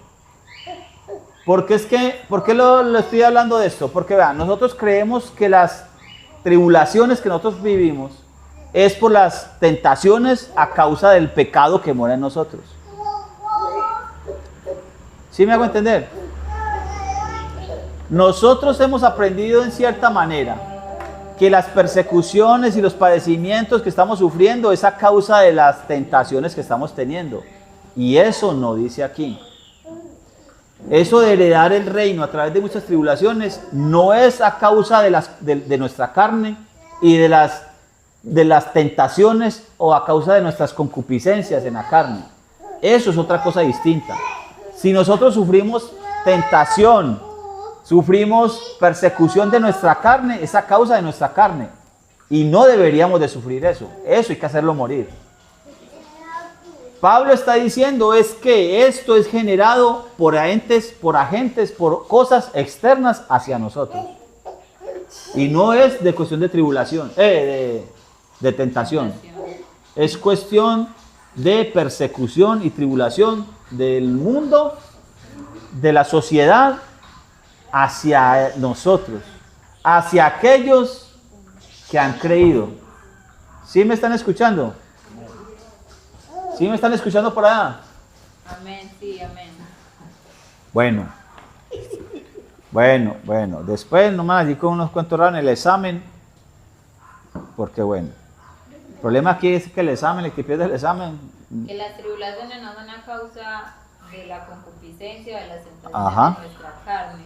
¿Por qué lo estoy hablando de esto? Porque vean, nosotros creemos que las tribulaciones que nosotros vivimos es por las tentaciones a causa del pecado que mora en nosotros. ¿Sí me hago entender? Nosotros hemos aprendido en cierta manera que las persecuciones y los padecimientos que estamos sufriendo es a causa de las tentaciones que estamos teniendo. Y eso no dice aquí. Eso de heredar el reino a través de muchas tribulaciones no es a causa de nuestra carne y de las tentaciones o a causa de nuestras concupiscencias en la carne. Eso es otra cosa distinta. Si nosotros sufrimos tentación, sufrimos persecución de nuestra carne, es a causa de nuestra carne. Y no deberíamos de sufrir eso. Eso hay que hacerlo morir. Pablo está diciendo es que esto es generado por agentes, por cosas externas hacia nosotros. Y no es de cuestión de tribulación, de tentación. Es cuestión de persecución y tribulación del mundo, de la sociedad, hacia nosotros, hacia aquellos que han creído. ¿Sí me están escuchando? ¿Sí me están escuchando por allá? Amén, sí, amén. Bueno. Después nomás así con unos cuantos raros en el examen, porque bueno. El problema aquí es que el examen, el que pierde el examen. Que las tribulaciones no son a causa de la concupiscencia o de las tentaciones Ajá. de nuestra carne,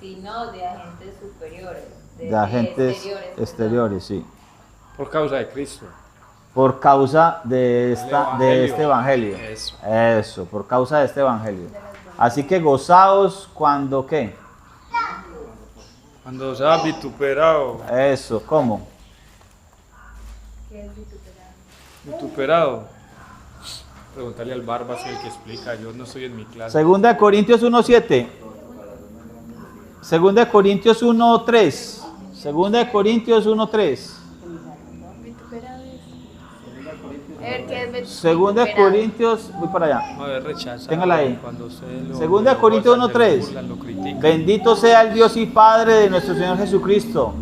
sino de agentes superiores, De agentes exteriores, sí. Por causa de Cristo. Por causa de este evangelio. Eso. Por causa de este evangelio. Así que gozaos cuando ¿qué? Cuando seas vituperado. Eso, ¿cómo? ¿Qué es vituperado? Vituperado. Preguntarle al Barbas el que explica, yo no estoy en mi clase. Segunda de Corintios 1:7. Segunda de Corintios 1:3. Segunda de Corintios 1:3. A ver, ¿qué es vituperado? Segunda de Corintios, voy para allá. No, es rechazado. Téngala ahí. Cuando usted lo- Segunda de Corintios 1:3. lo critica. Bendito sea el Dios y Padre de nuestro Señor Jesucristo,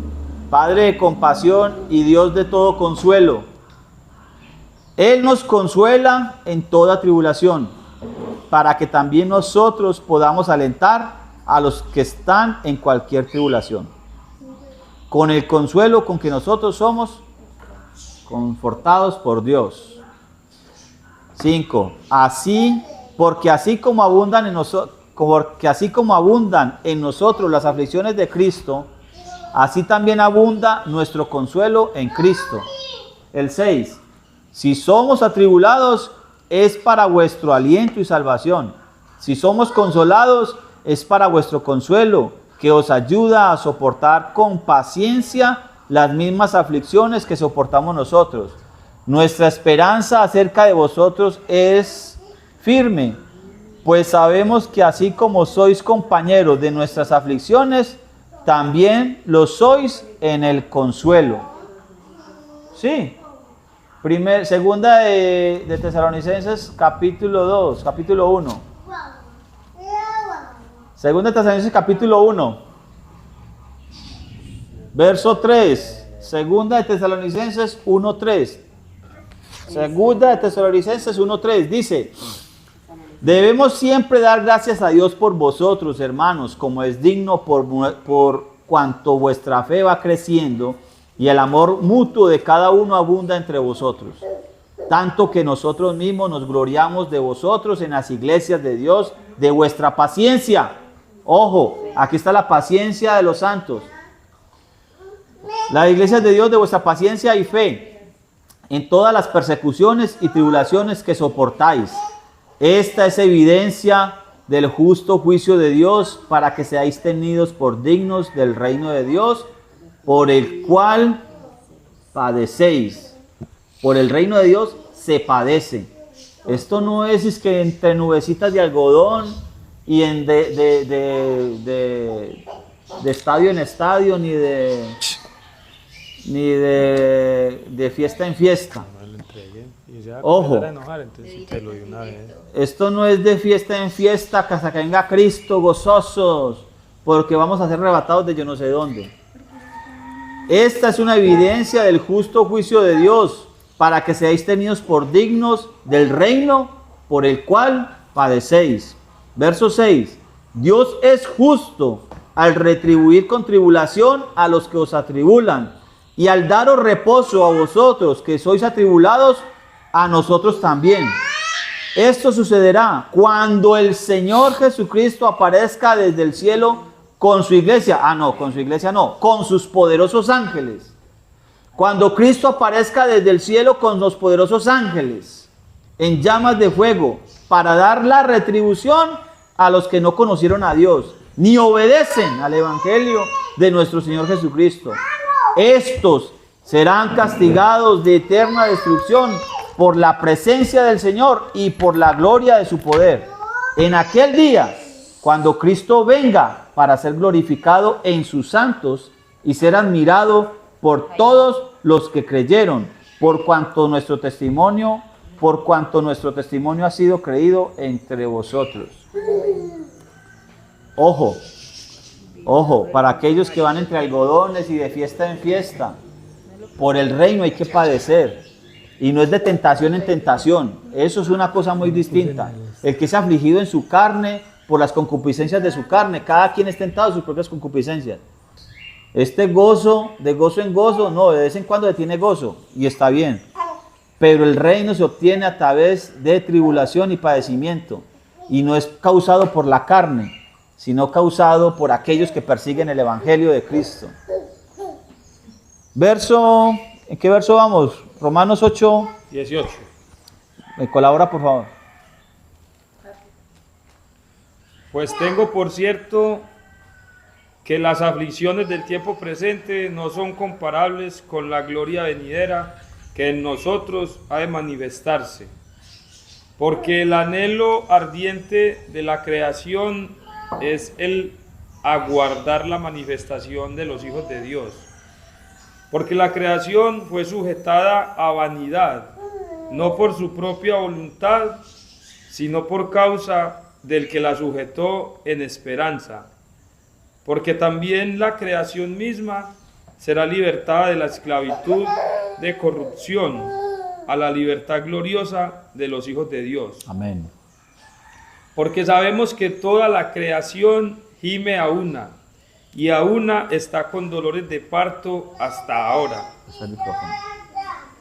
Padre de compasión y Dios de todo consuelo. Él nos consuela en toda tribulación, para que también nosotros podamos alentar a los que están en cualquier tribulación, con el consuelo con que nosotros somos confortados por Dios. 5. Porque así como abundan en nosotros las aflicciones de Cristo, así también abunda nuestro consuelo en Cristo. El 6. Si somos atribulados, es para vuestro aliento y salvación. Si somos consolados, es para vuestro consuelo, que os ayuda a soportar con paciencia las mismas aflicciones que soportamos nosotros. Nuestra esperanza acerca de vosotros es firme, pues sabemos que así como sois compañeros de nuestras aflicciones, también lo sois en el consuelo. Sí. Segunda de Tesalonicenses, capítulo 1. Segunda de Tesalonicenses, capítulo 1. Verso 3. Segunda de Tesalonicenses 1:3. Segunda de Tesalonicenses 1:3 dice: debemos siempre dar gracias a Dios por vosotros, hermanos, como es digno por cuanto vuestra fe va creciendo y el amor mutuo de cada uno abunda entre vosotros. Tanto que nosotros mismos nos gloriamos de vosotros en las iglesias de Dios, de vuestra paciencia. Ojo, aquí está la paciencia de los santos. Las iglesias de Dios, de vuestra paciencia y fe, en todas las persecuciones y tribulaciones que soportáis. Esta es evidencia del justo juicio de Dios, para que seáis tenidos por dignos del reino de Dios, por el cual padecéis. Por el reino de Dios se padece. Esto no es que entre nubecitas de algodón y de estadio en estadio, ni de fiesta en fiesta. Ojo, esto no es de fiesta en fiesta hasta que venga Cristo gozosos, porque vamos a ser arrebatados de yo no sé dónde. Esta es una evidencia del justo juicio de Dios, para que seáis tenidos por dignos del reino por el cual padecéis. Verso 6. Dios es justo al retribuir con tribulación a los que os atribulan, y al daros reposo a vosotros que sois atribulados, a nosotros también. Esto sucederá cuando el Señor Jesucristo aparezca desde el cielo con su iglesia. Con sus poderosos ángeles. Cuando Cristo aparezca desde el cielo con los poderosos ángeles, en llamas de fuego, para dar la retribución a los que no conocieron a Dios, ni obedecen al evangelio de nuestro Señor Jesucristo. Estos serán castigados de eterna destrucción por la presencia del Señor y por la gloria de su poder. En aquel día, cuando Cristo venga para ser glorificado en sus santos y ser admirado por todos los que creyeron, por cuanto nuestro testimonio ha sido creído entre vosotros. Ojo, ojo, para aquellos que van entre algodones y de fiesta en fiesta, por el reino hay que padecer. Y no es de tentación en tentación, eso es una cosa muy distinta. El que es afligido en su carne, por las concupiscencias de su carne, cada quien es tentado de sus propias concupiscencias. Este gozo, de gozo en gozo, no, de vez en cuando tiene gozo, y está bien. Pero el reino se obtiene a través de tribulación y padecimiento, y no es causado por la carne, sino causado por aquellos que persiguen el evangelio de Cristo. ¿En qué verso vamos? Romanos 8, 18. ¿Me colabora, por favor? Pues tengo por cierto que las aflicciones del tiempo presente no son comparables con la gloria venidera que en nosotros ha de manifestarse. Porque el anhelo ardiente de la creación es el aguardar la manifestación de los hijos de Dios. Porque la creación fue sujetada a vanidad, no por su propia voluntad, sino por causa del que la sujetó en esperanza. Porque también la creación misma será libertada de la esclavitud de corrupción a la libertad gloriosa de los hijos de Dios. Amén. Porque sabemos que toda la creación gime a una, y a una está con dolores de parto hasta ahora.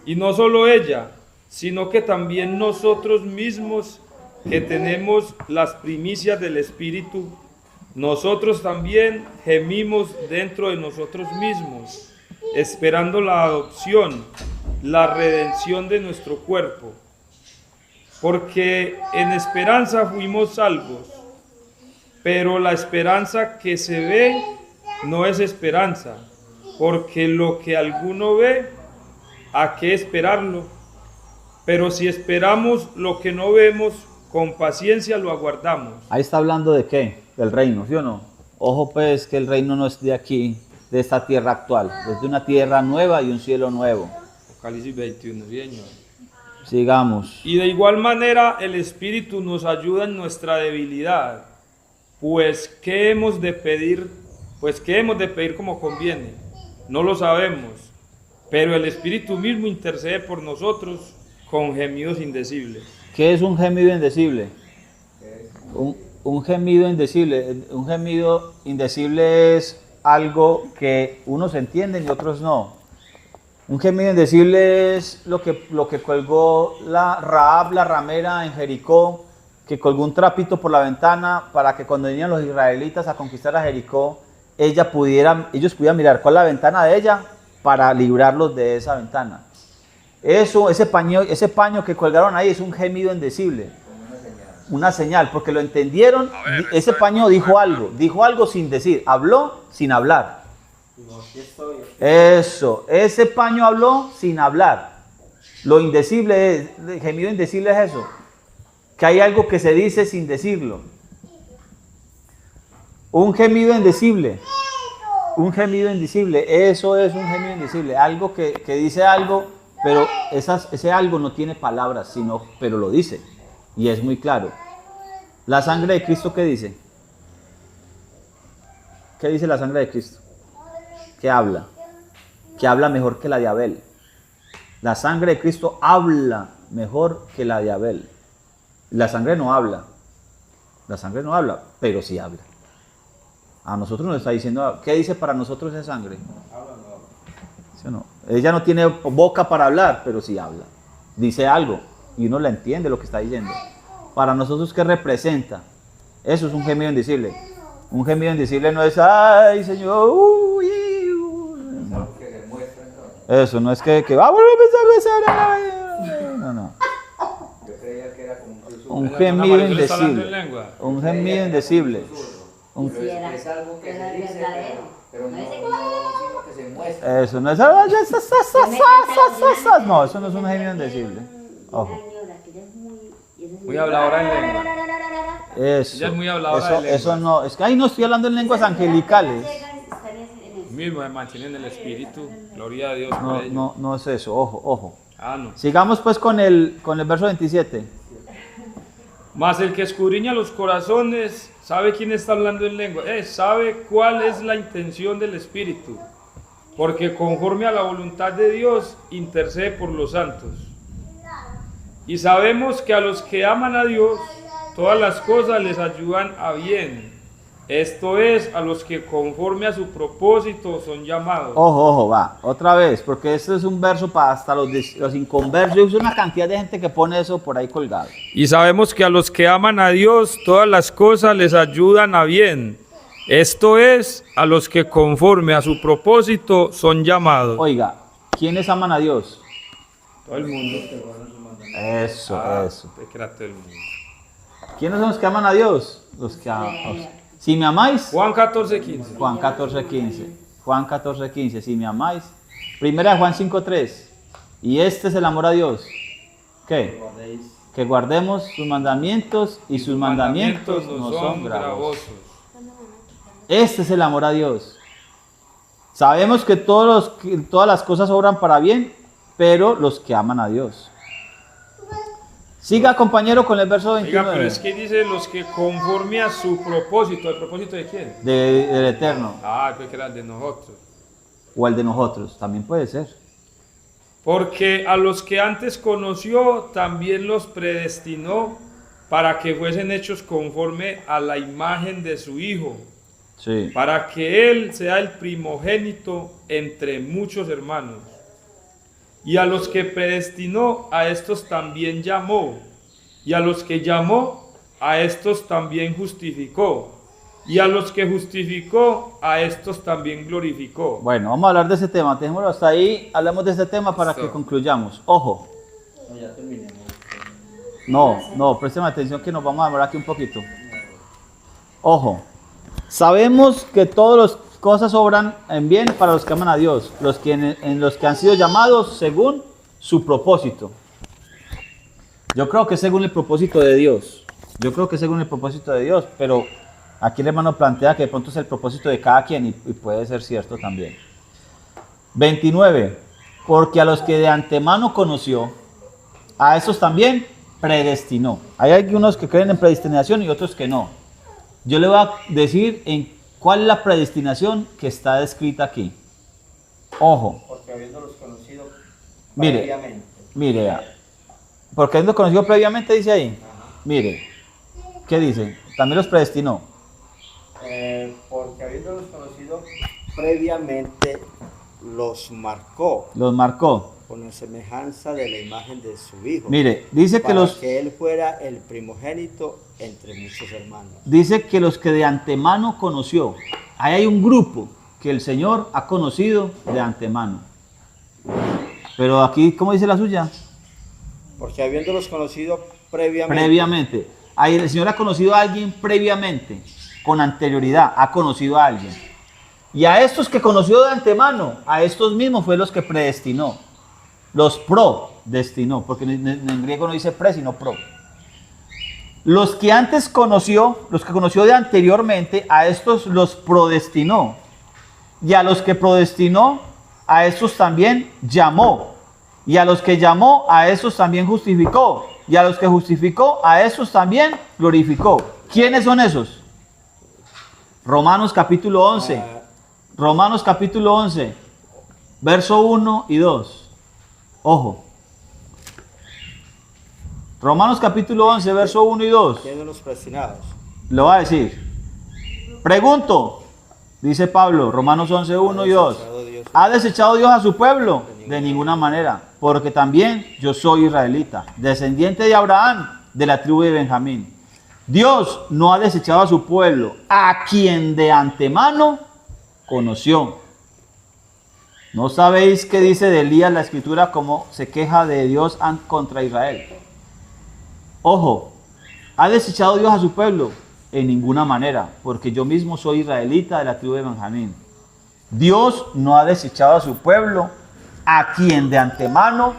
Y no solo ella, sino que también nosotros mismos, que tenemos las primicias del Espíritu, nosotros también gemimos dentro de nosotros mismos, esperando la adopción, la redención de nuestro cuerpo. Porque en esperanza fuimos salvos, pero la esperanza que se ve no es esperanza, porque lo que alguno ve, ¿a qué esperarlo? Pero si esperamos lo que no vemos, con paciencia lo aguardamos. Ahí está hablando de qué, del reino, ¿sí o no? Ojo pues que el reino no es de aquí, de esta tierra actual, es de una tierra nueva y un cielo nuevo. Apocalipsis 21, señor. Sigamos. Y de igual manera el Espíritu nos ayuda en nuestra debilidad, pues ¿qué hemos de pedir? Como conviene? No lo sabemos, pero el Espíritu mismo intercede por nosotros con gemidos indecibles. ¿Qué es un gemido indecible? Un gemido indecible. Un gemido indecible es algo que unos entienden y otros no. Un gemido indecible es lo que colgó la Rahab, la ramera en Jericó, que colgó un trapito por la ventana para que cuando venían los israelitas a conquistar a Jericó, ellos pudieran mirar con la ventana de ella para librarlos de esa ventana. Ese paño que colgaron ahí es un gemido indecible, una señal, porque lo entendieron. Ese paño dijo algo sin decir, habló sin hablar. Eso, ese paño habló sin hablar. Lo indecible, el gemido indecible es eso, que hay algo que se dice sin decirlo. Un gemido indecible, eso es un gemido indecible, algo que dice algo, pero ese algo no tiene palabras, pero lo dice, y es muy claro. La sangre de Cristo, ¿qué dice? ¿Qué dice la sangre de Cristo? Que habla mejor que la de Abel. La sangre de Cristo habla mejor que la de Abel. La sangre no habla, pero sí habla. A nosotros nos está diciendo, ¿qué dice para nosotros esa sangre? ¿Sí o no? Ella no tiene boca para hablar, pero sí habla. Dice algo y uno la entiende lo que está diciendo. Para nosotros, ¿qué representa? Eso es un gemido indecible. Un gemido indecible no es, ay Señor, no. Eso no es que vamos a empezar. No. Un gemido indecible. Un gemido indecible. Es algo que se dice, pero no que se muestra. Eso no es. No, eso no es un gemido indecible. Ojo. Muy habladora en lengua. Eso. Ella es muy habladora de lengua. Eso no. Es que ahí no estoy hablando en lenguas angelicales. Mismo se mantiene en el espíritu. Gloria a Dios. No es eso. Ojo. No. Sigamos pues con el verso 27. Mas el que escudriña los corazones sabe quién está hablando en lengua, sabe cuál es la intención del Espíritu, porque conforme a la voluntad de Dios intercede por los santos. Y sabemos que a los que aman a Dios, todas las cosas les ayudan a bien. Esto es, a los que conforme a su propósito son llamados. Ojo, va, otra vez, porque este es un verso para hasta los inconversos. Yo uso una cantidad de gente que pone eso por ahí colgado. Y sabemos que a los que aman a Dios, todas las cosas les ayudan a bien. Esto es, a los que conforme a su propósito son llamados. Oiga, ¿quiénes aman a Dios? Todo el mundo. Eso, eso. Te creas todo el mundo. ¿Quiénes son los que aman a Dios? Los que si me amáis, Juan 14:15. Juan 14:15. Juan 14:15, si me amáis. Primera de Juan 5:3. Y este es el amor a Dios. ¿Qué? Que guardemos sus mandamientos y sus mandamientos no son gravosos. Este es el amor a Dios. Sabemos que todas las cosas obran para bien, pero los que aman a Dios. Siga, compañero, con el verso 29. Oiga, pero es que dice los que conforme a su propósito. ¿El propósito de quién? Del Eterno. Pues que era el de nosotros. O el de nosotros, también puede ser. Porque a los que antes conoció, también los predestinó para que fuesen hechos conforme a la imagen de su Hijo. Sí. Para que Él sea el primogénito entre muchos hermanos. Y a los que predestinó, a estos también llamó. Y a los que llamó, a estos también justificó. Y a los que justificó, a estos también glorificó. Bueno, vamos a hablar de ese tema. Dejémoslo hasta ahí. Hablemos de ese tema para que concluyamos. Ojo. No, presten atención que nos vamos a demorar aquí un poquito. Ojo. Sabemos que todas las cosas obran en bien para los que aman a Dios, en los que han sido llamados según su propósito. Yo creo que es según el propósito de Dios. Pero aquí el hermano plantea que de pronto es el propósito de cada quien y puede ser cierto también. 29. Porque a los que de antemano conoció, a esos también predestinó. Hay algunos que creen en predestinación y otros que no. Yo le voy a decir en cuál es la predestinación que está descrita aquí. Ojo. Porque habiéndolos conocido Mire, previamente. vea. Porque habiendo conocido previamente, dice ahí. Mire, ¿qué dice? También los predestinó. Porque habiéndolos conocido previamente, los marcó. Los marcó. Con la semejanza de la imagen de su Hijo. Mire, dice que que Él fuera el primogénito entre muchos hermanos. Dice que los que de antemano conoció. Ahí hay un grupo que el Señor ha conocido de antemano. Pero aquí, ¿cómo dice la suya? Porque habiéndolos conocido previamente. Previamente. Ahí el Señor ha conocido a alguien previamente, con anterioridad, ha conocido a alguien. Y a estos que conoció de antemano, a estos mismos fue los que predestinó. Los pro-destinó, porque en griego no dice pre, sino pro. Los que antes conoció, los que conoció de anteriormente, a estos los prodestinó. Y a los que prodestinó, a estos también llamó. Y a los que llamó, a estos también justificó. Y a los que justificó, a estos también glorificó. ¿Quiénes son esos? Romanos capítulo 11. Romanos capítulo 11, verso 1 y 2. Ojo. Romanos capítulo 11, verso 1 y 2. ¿Quiénes los predestinados? Lo va a decir. Pregunto, dice Pablo, Romanos 11, 1 y 2. ¿Ha desechado Dios a su pueblo? De ninguna manera, porque también yo soy israelita, descendiente de Abraham, de la tribu de Benjamín. Dios no ha desechado a su pueblo, a quien de antemano conoció. ¿No sabéis qué dice de Elías la escritura, cómo se queja de Dios contra Israel? Ojo, ¿ha desechado Dios a su pueblo? En ninguna manera, porque yo mismo soy israelita de la tribu de Benjamín. Dios no ha desechado a su pueblo, a quien de antemano,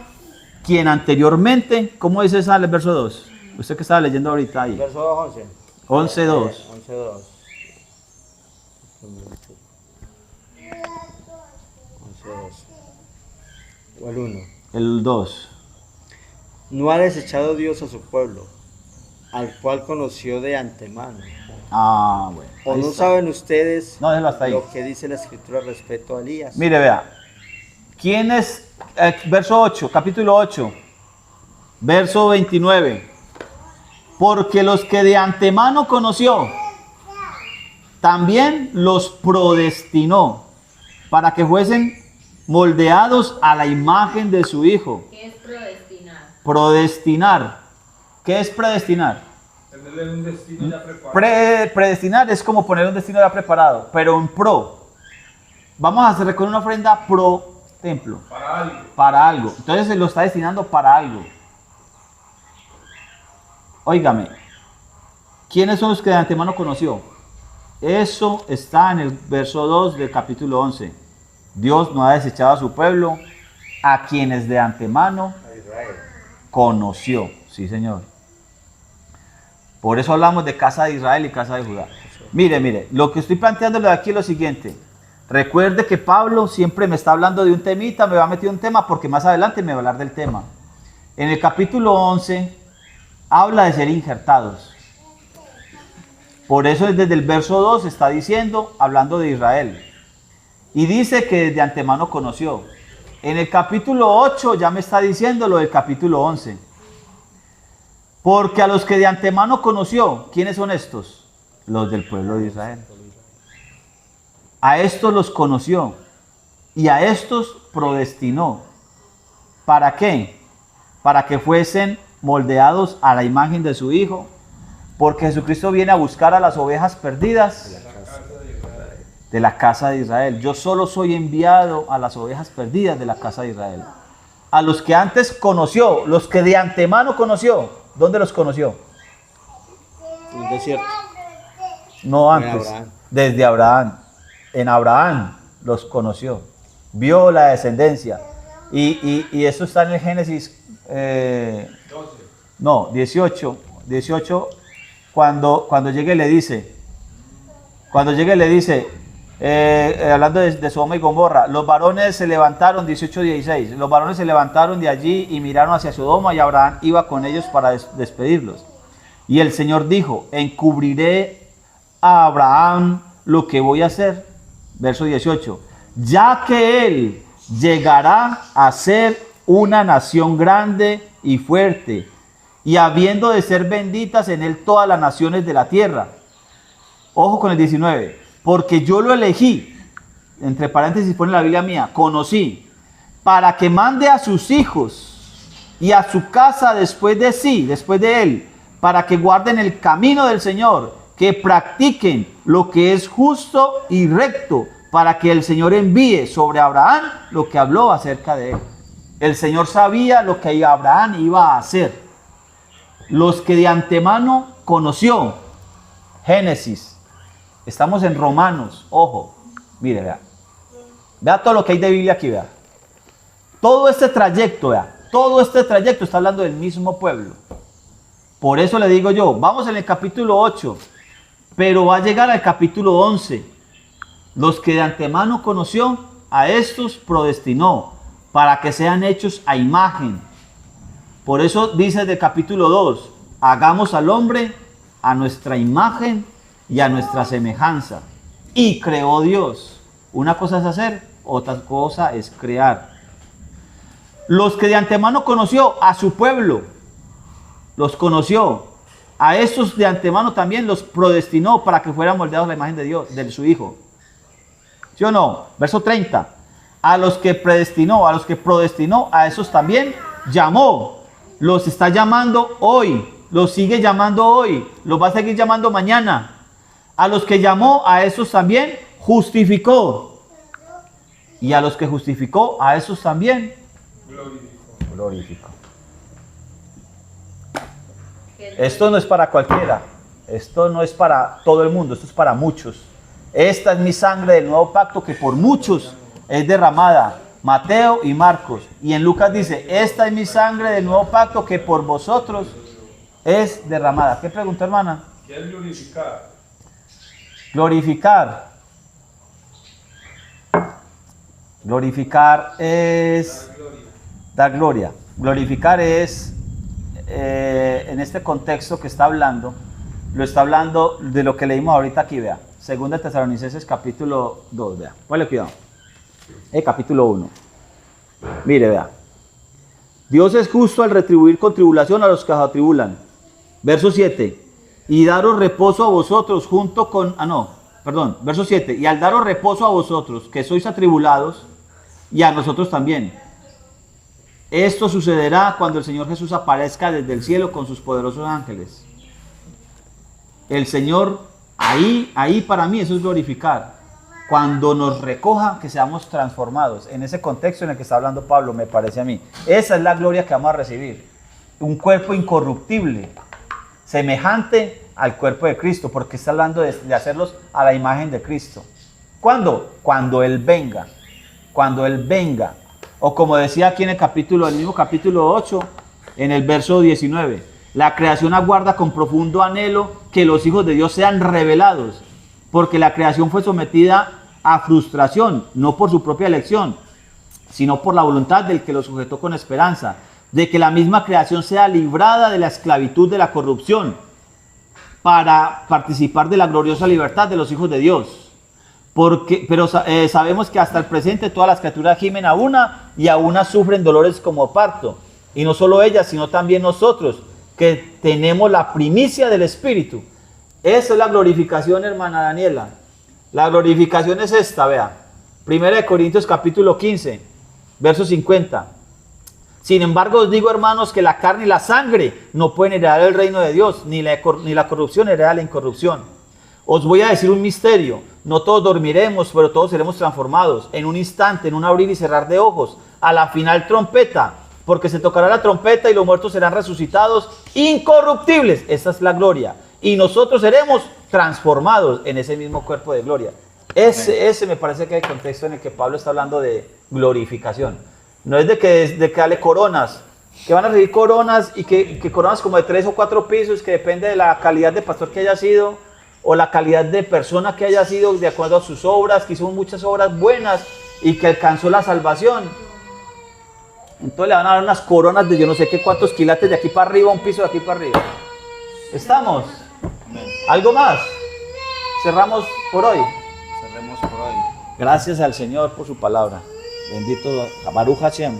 quien anteriormente, ¿cómo dice esa el verso 2? Usted que estaba leyendo ahorita ahí. Verso 11. 11, 2. 11.2. 11.2. O el 1. El 2. No ha desechado Dios a su pueblo, al cual conoció de antemano. Ah, bueno. ¿O ahí no está. saben ustedes No, déjelo hasta ahí. lo que dice la Escritura respecto a Elías? Mire, vea. ¿Quién es? Verso 8, capítulo 8, verso 29. Porque los que de antemano conoció, también los predestinó para que fuesen moldeados a la imagen de su Hijo. ¿Qué es predestinar? Predestinar. ¿Qué es predestinar? Tenerle un destino ya preparado. Predestinar es como poner un destino ya preparado, pero en pro. Vamos a hacer con una ofrenda pro templo. Para algo. Para algo. Entonces se lo está destinando para algo. Óigame, ¿quiénes son los que de antemano conoció? Eso está en el verso 2 del capítulo 11. Dios no ha desechado a su pueblo, a quienes de antemano conoció. Sí, Señor. Por eso hablamos de casa de Israel y casa de Judá. Mire, lo que estoy planteándole aquí es lo siguiente. Recuerde que Pablo siempre me está hablando de un temita, me va a meter un tema porque más adelante me va a hablar del tema. En el capítulo 11 habla de ser injertados. Por eso desde el verso 2 está diciendo, hablando de Israel. Y dice que desde antemano conoció. En el capítulo 8 ya me está diciendo lo del capítulo 11. Porque a los que de antemano conoció, ¿quiénes son estos? Los del pueblo de Israel. A estos los conoció y a estos predestinó. ¿Para qué? Para que fuesen moldeados a la imagen de su Hijo. Porque Jesucristo viene a buscar a las ovejas perdidas de la casa de Israel. Yo solo soy enviado a las ovejas perdidas de la casa de Israel. A los que antes conoció, los que de antemano conoció. ¿Dónde los conoció? En el desierto. No antes, Abraham. desde Abraham. En Abraham los conoció. Vio la descendencia. Y eso está en el Génesis 18. 18, cuando llegue le dice, hablando de Sodoma y Gomorra, los varones se levantaron, 18:16, los varones se levantaron de allí y miraron hacia Sodoma y Abraham iba con ellos para despedirlos. Y el Señor dijo, encubriré a Abraham lo que voy a hacer. Verso 18, ya que él llegará a ser una nación grande y fuerte, y habiendo de ser benditas en él todas las naciones de la tierra. Ojo con el 19, porque yo lo elegí, entre paréntesis pone la Biblia mía, conocí, para que mande a sus hijos y a su casa después de sí, después de él, para que guarden el camino del Señor, que practiquen lo que es justo y recto, para que el Señor envíe sobre Abraham lo que habló acerca de él. El Señor sabía lo que Abraham iba a hacer. Los que de antemano conoció. Génesis. Estamos en Romanos. Ojo. Mire, vea. Vea todo lo que hay de Biblia aquí, vea. Todo este trayecto, vea. Todo este trayecto está hablando del mismo pueblo. Por eso le digo yo, vamos en el capítulo 8, pero va a llegar al capítulo 11. Los que de antemano conoció, a estos predestinó, para que sean hechos a imagen. Por eso dice del capítulo 2, hagamos al hombre a nuestra imagen y a nuestra semejanza. Y creó Dios. Una cosa es hacer, otra cosa es crear. Los que de antemano conoció, a su pueblo, los conoció. A estos de antemano también los predestinó para que fueran moldeados a la imagen de Dios, de su Hijo. ¿Sí o no? Verso 30. A los que predestinó, a esos también llamó. Los está llamando hoy, los sigue llamando hoy, los va a seguir llamando mañana. A los que llamó, a esos también justificó. Y a los que justificó, a esos también glorificó. Esto no es para cualquiera, esto no es para todo el mundo, esto es para muchos. Esta es mi sangre del nuevo pacto que por muchos es derramada. Mateo y Marcos. Y en Lucas dice, esta es mi sangre del nuevo pacto que por vosotros es derramada. ¿Qué pregunta, hermana? ¿Qué es glorificar? Glorificar. Glorificar es Dar gloria. Glorificar es, en este contexto que está hablando, lo está hablando de lo que leímos ahorita aquí, vea. Segunda de Tesalonicenses capítulo 2, vea. Ponle cuidado. Capítulo 1. Mire, vea. Dios es justo al retribuir con tribulación a los que se atribulan. Verso 7. Y daros reposo a vosotros junto con... verso 7. Y al daros reposo a vosotros, que sois atribulados, y a nosotros también. Esto sucederá cuando el Señor Jesús aparezca desde el cielo con sus poderosos ángeles. El Señor, ahí para mí eso es glorificar. Cuando nos recoja, que seamos transformados. En ese contexto en el que está hablando Pablo, me parece a mí. Esa es la gloria que vamos a recibir. Un cuerpo incorruptible, semejante al cuerpo de Cristo, porque está hablando de hacerlos a la imagen de Cristo. ¿Cuándo? Cuando Él venga. Cuando Él venga. O como decía aquí en el mismo capítulo 8, en el verso 19. La creación aguarda con profundo anhelo que los hijos de Dios sean revelados, porque la creación fue sometida a frustración, no por su propia elección, sino por la voluntad del que lo sujetó con esperanza, de que la misma creación sea librada de la esclavitud de la corrupción, para participar de la gloriosa libertad de los hijos de Dios. Pero sabemos que hasta el presente todas las criaturas gimen a una y a una sufren dolores como parto. Y no solo ellas, sino también nosotros, que tenemos la primicia del Espíritu. Esa es la glorificación, hermana Daniela. La glorificación es esta, vea. 1 Corintios capítulo 15, verso 50. Sin embargo, os digo, hermanos, que la carne y la sangre no pueden heredar el reino de Dios, ni la corrupción hereda la incorrupción. Os voy a decir un misterio. No todos dormiremos, pero todos seremos transformados. En un instante, en un abrir y cerrar de ojos. A la final trompeta. Porque se tocará la trompeta y los muertos serán resucitados incorruptibles. Esa es la gloria. Y nosotros seremos transformados en ese mismo cuerpo de gloria. Ese me parece que es el contexto en el que Pablo está hablando de glorificación. No es de que dale coronas. Que van a recibir coronas y que coronas como de 3 o 4 pisos, que depende de la calidad de pastor que haya sido, o la calidad de persona que haya sido de acuerdo a sus obras, que hizo muchas obras buenas y que alcanzó la salvación. Entonces le van a dar unas coronas de yo no sé qué cuántos quilates de aquí para arriba, un piso de aquí para arriba. ¿Estamos? ¿Algo más? Cerramos por hoy. Cerremos por hoy. Gracias al Señor por su palabra. Bendito Baruch Hashem.